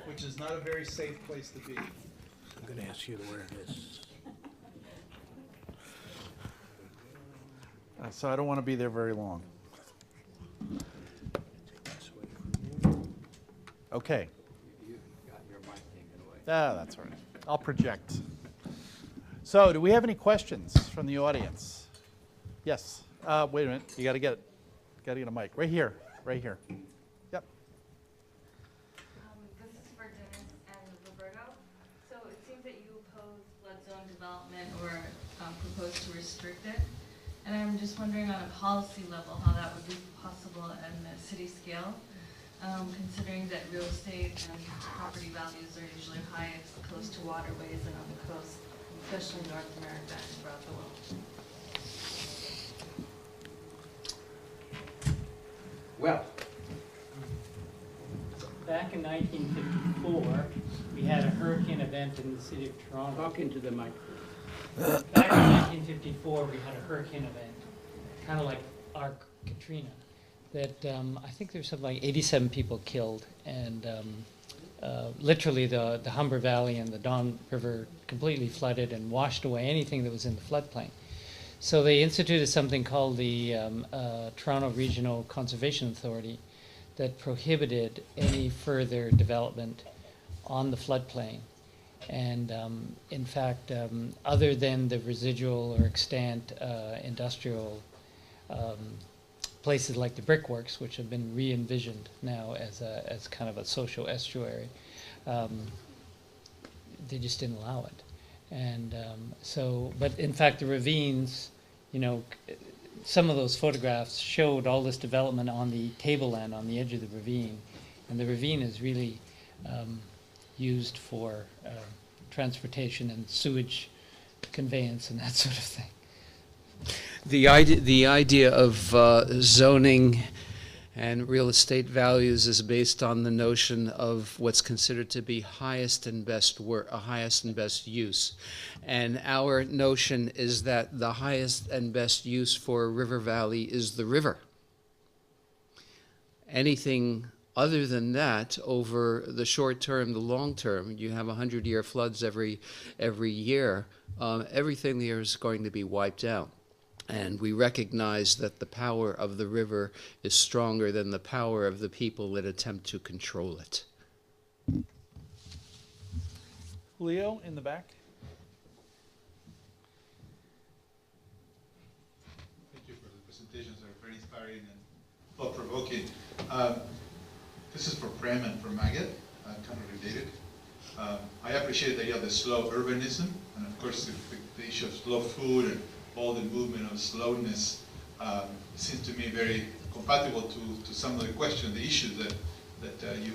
which is not a very safe place to be. I'm going to ask you where it is. So I don't want to be there very long. Okay. Ah, that's all right. I'll project. So, do we have any questions from the audience? Yes. Wait a minute. You got to get a mic. Right here. Right here. Yep. This is for Dennis and Roberto. So it seems that you oppose flood zone development or propose to restrict it. And I'm just wondering on a policy level how that would be possible on a city scale, considering that real estate and property values are usually highest close to waterways and on the coast, especially in North America and throughout the world. Well, back in 1954, we had a hurricane event in the city of Toronto. Talk into the mic. Back in 1954, we had a hurricane event, kind of like our Katrina, that I think there's something like 87 people killed, and literally the Humber Valley and the Don River completely flooded and washed away anything that was in the floodplain. So they instituted something called the Toronto Regional Conservation Authority that prohibited any further development on the floodplain. And in fact, other than the residual or extant industrial places like the brickworks, which have been re-envisioned now as kind of a social estuary, they just didn't allow it. And but in fact, the ravines, you know, some of those photographs showed all this development on the tableland on the edge of the ravine, and the ravine is really used for transportation and sewage conveyance and that sort of thing. The idea of zoning and real estate values is based on the notion of what's considered to be highest and best use. And our notion is that the highest and best use for a river valley is the river. Anything other than that, over the short term, the long term, you have 100-year floods every year, everything there is going to be wiped out. And we recognize that the power of the river is stronger than the power of the people that attempt to control it. Julio in the back. Thank you for the presentations. They're very inspiring and thought-provoking. This is for Prem and for Maggot, kind of related. I appreciate the idea of the slow urbanism, and of course the issue of slow food and all the movement of slowness seems to me very compatible to some of the questions, the issues that you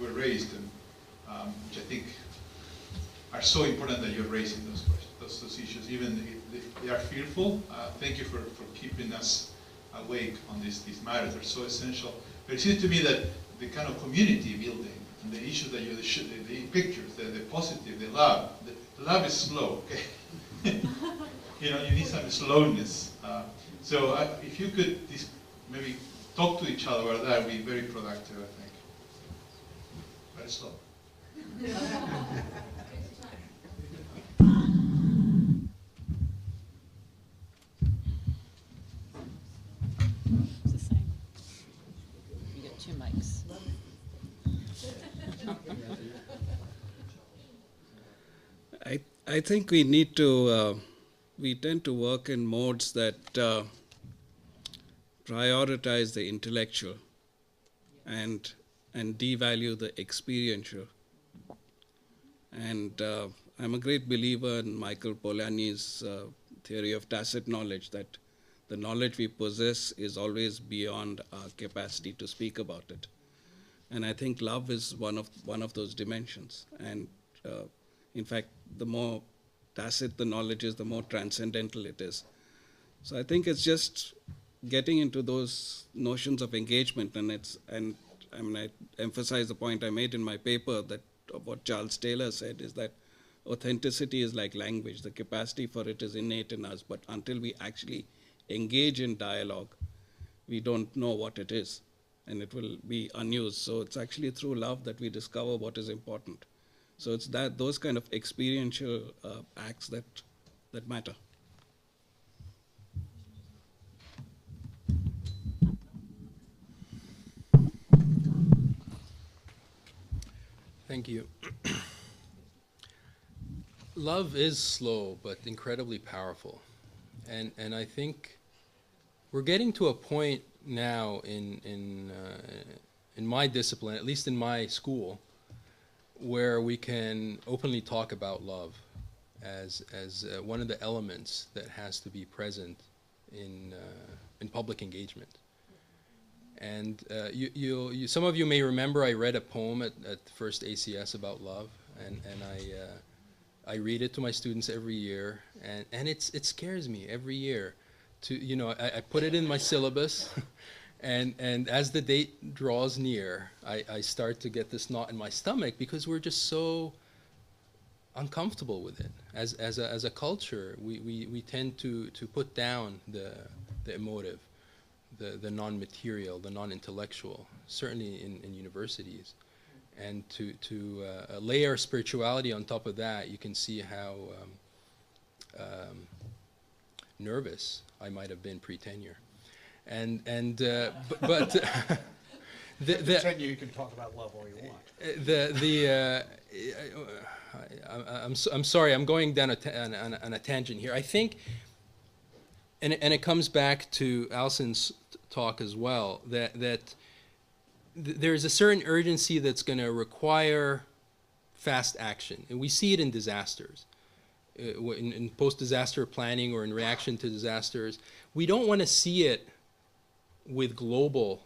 were raised, and which I think are so important that you're raising those questions, those issues, even if they are fearful. Thank you for keeping us awake on these matters. They're so essential. But it seems to me that the kind of community building and the issues that you, the pictures, the positive, the love is slow, okay? You know, you need some slowness. So if you could maybe talk to each other about that, would be very productive, I think. Very slow. It's the same. You get two mics. I think we need to, we tend to work in modes that prioritize the intellectual and devalue the experiential. And I'm a great believer in Michael Polanyi's theory of tacit knowledge, that the knowledge we possess is always beyond our capacity to speak about it. And I think love is one of those dimensions. And in fact, the more tacit the knowledge is, the more transcendental it is. So I think it's just getting into those notions of engagement, and I emphasize the point I made in my paper that of what Charles Taylor said is that authenticity is like language. The capacity for it is innate in us, but until we actually engage in dialogue, we don't know what it is, and it will be unused. So it's actually through love that we discover what is important. So it's those kind of experiential acts that matter. Thank you. Love is slow, but incredibly powerful. And I think we're getting to a point now in my discipline, at least in my school, where we can openly talk about love as one of the elements that has to be present in public engagement. And some of you may remember I read a poem at the first ACS about love, and I read it to my students every year, and it scares me every year. I put it in my syllabus, and as the date draws near, I start to get this knot in my stomach because we're just so uncomfortable with it. As a culture, we tend to put down the emotive, the non-material, the non-intellectual, certainly in universities. And to layer spirituality on top of that, you can see how nervous I might have been pre-tenure. But Tenure, you can talk about love all you want. I'm sorry, I'm going down on a tangent here. I think, and it comes back to Allison's talk as well, that there's a certain urgency that's going to require fast action, and we see it in disasters, in post-disaster planning or in reaction to disasters. We don't want to see it with global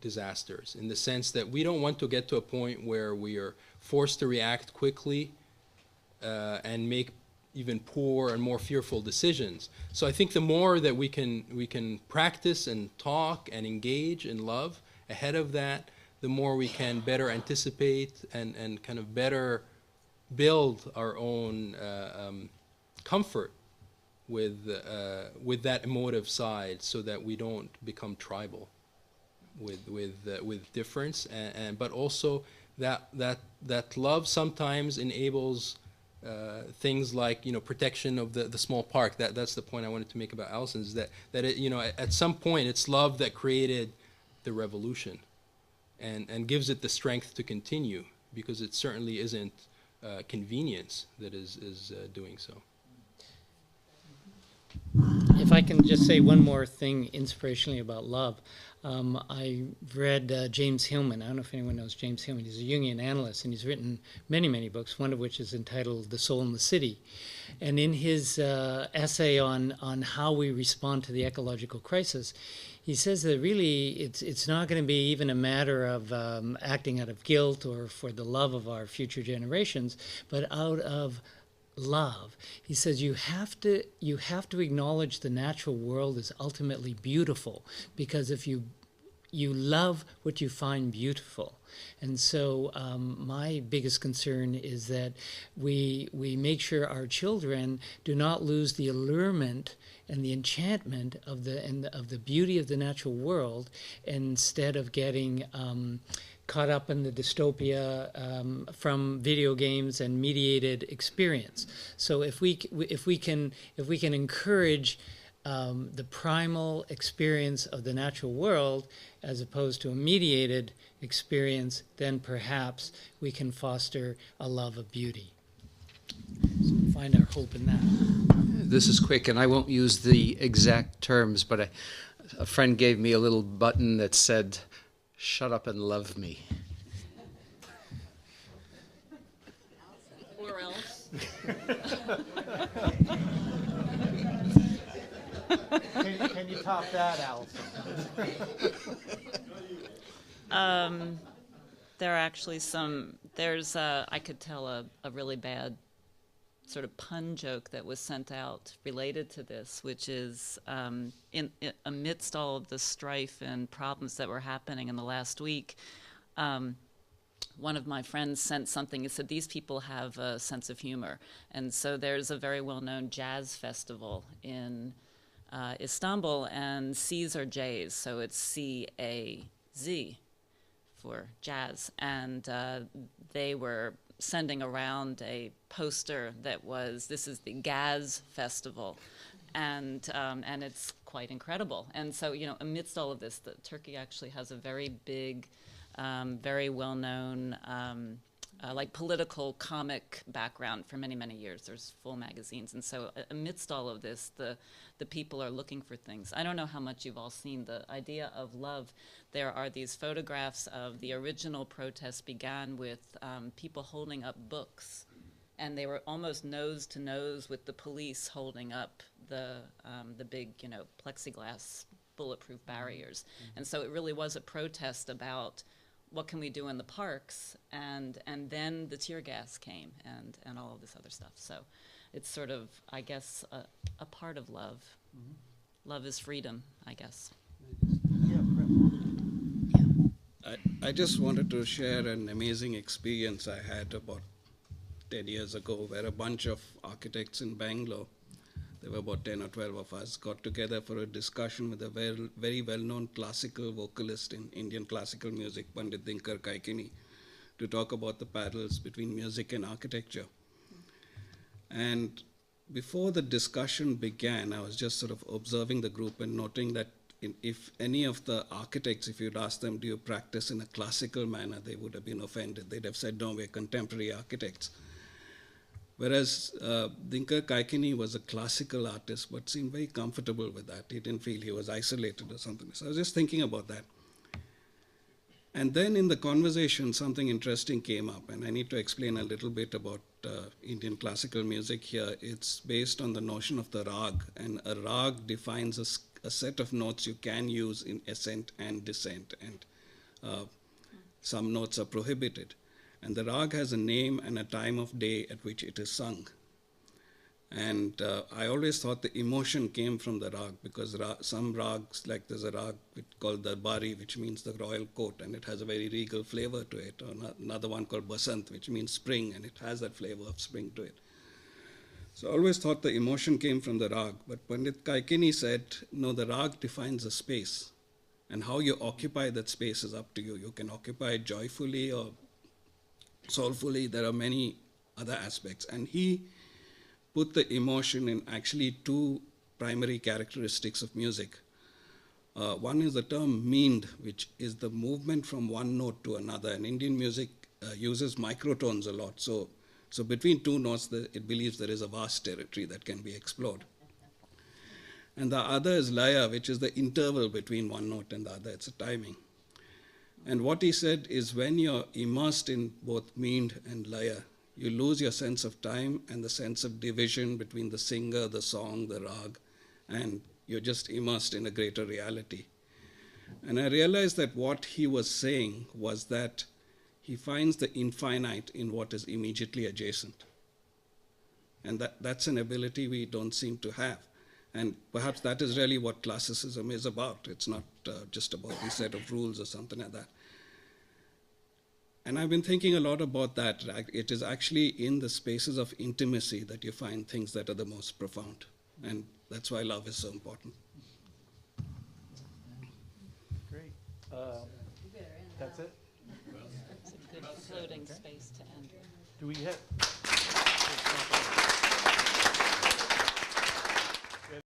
disasters, in the sense that we don't want to get to a point where we are forced to react quickly and make even poor and more fearful decisions. So I think the more that we can practice and talk and engage in love ahead of that, the more we can better anticipate and kind of better build our own comfort with that emotive side, so that we don't become tribal with difference, but also that love sometimes enables things like protection of the small park. That's the point I wanted to make about Allison, is that it, at some point it's love that created the revolution, and gives it the strength to continue, because it certainly isn't convenience that is doing so. If I can just say one more thing inspirationally about love. I read James Hillman. I don't know if anyone knows James Hillman. He's a Jungian analyst, and he's written many, many books, one of which is entitled The Soul in the City. And in his essay on how we respond to the ecological crisis, he says that really it's not going to be even a matter of acting out of guilt or for the love of our future generations, but out of love. He says you have to acknowledge the natural world is ultimately beautiful, because if you love what you find beautiful. And so my biggest concern is that we make sure our children do not lose the allurement and the enchantment of the beauty of the natural world, instead of getting caught up in the dystopia from video games and mediated experience. So if we can encourage the primal experience of the natural world as opposed to a mediated experience, then perhaps we can foster a love of beauty. So we find our hope in that. This is quick, and I won't use the exact terms, but a friend gave me a little button that said, "Shut up and love me." Or else. Can you top that, Allison? There are actually there's I could tell a really bad sort of pun joke that was sent out related to this, which is amidst all of the strife and problems that were happening in the last week, one of my friends sent something. He said, these people have a sense of humor. And so there's a very well-known jazz festival in Istanbul, and C's are J's, so it's C-A-Z for jazz. And they were sending around a poster that was, this is the Gaz Festival. And it's quite incredible. And so, you know, amidst all of this, Turkey actually has a very big, very well-known, like political comic background for many, many years. There's full magazines. And so amidst all of this, the people are looking for things. I don't know how much you've all seen the idea of love. There are these photographs of the original protest began with people holding up books. And they were almost nose to nose with the police holding up the big, you know, plexiglass bulletproof barriers. And so it really was a protest about what can we do in the parks, and then the tear gas came and all of this other stuff. So it's sort of, I guess, a part of love. Mm-hmm. Love is freedom, I guess. I just wanted to share an amazing experience I had about 10 years ago, where a bunch of architects in Bangalore, there were about 10 or 12 of us, got together for a discussion with a very, very well-known classical vocalist in Indian classical music, Pandit Dinkar Kaikini, to talk about the parallels between music and architecture. And before the discussion began, I was just sort of observing the group and noting that if any of the architects, if you'd asked them, do you practice in a classical manner, they would have been offended. They'd have said, no, we're contemporary architects. Whereas Dinkar Kaikini was a classical artist, but seemed very comfortable with that. He didn't feel he was isolated or something. So I was just thinking about that. And then in the conversation, something interesting came up, and I need to explain a little bit about Indian classical music here. It's based on the notion of the rag, and a rag defines a set of notes you can use in ascent and descent, and some notes are prohibited. And the rag has a name and a time of day at which it is sung. And I always thought the emotion came from the rag, because some rags, like there's a rag called the Bari, which means the royal coat, and it has a very regal flavor to it. Or another one called Basant, which means spring, and it has that flavor of spring to it. So I always thought the emotion came from the rag. But Pandit Kaikini said, no, the rag defines a space. And how you occupy that space is up to you. You can occupy it joyfully or soulfully. There are many other aspects. And he put the emotion in actually two primary characteristics of music. One is the term meend, which is the movement from one note to another. And Indian music uses microtones a lot. So between two notes, it believes there is a vast territory that can be explored. And the other is laya, which is the interval between one note and the other. It's a timing. And what he said is, when you're immersed in both meend and laya, you lose your sense of time and the sense of division between the singer, the song, the rag, and you're just immersed in a greater reality. And I realized that what he was saying was that he finds the infinite in what is immediately adjacent. And that's an ability we don't seem to have. And perhaps that is really what classicism is about. It's not just about a set of rules or something like that. And I've been thinking a lot about that. It is actually in the spaces of intimacy that you find things that are the most profound. And that's why love is so important. Great. That's it? It's a good floating space to end. Do we have?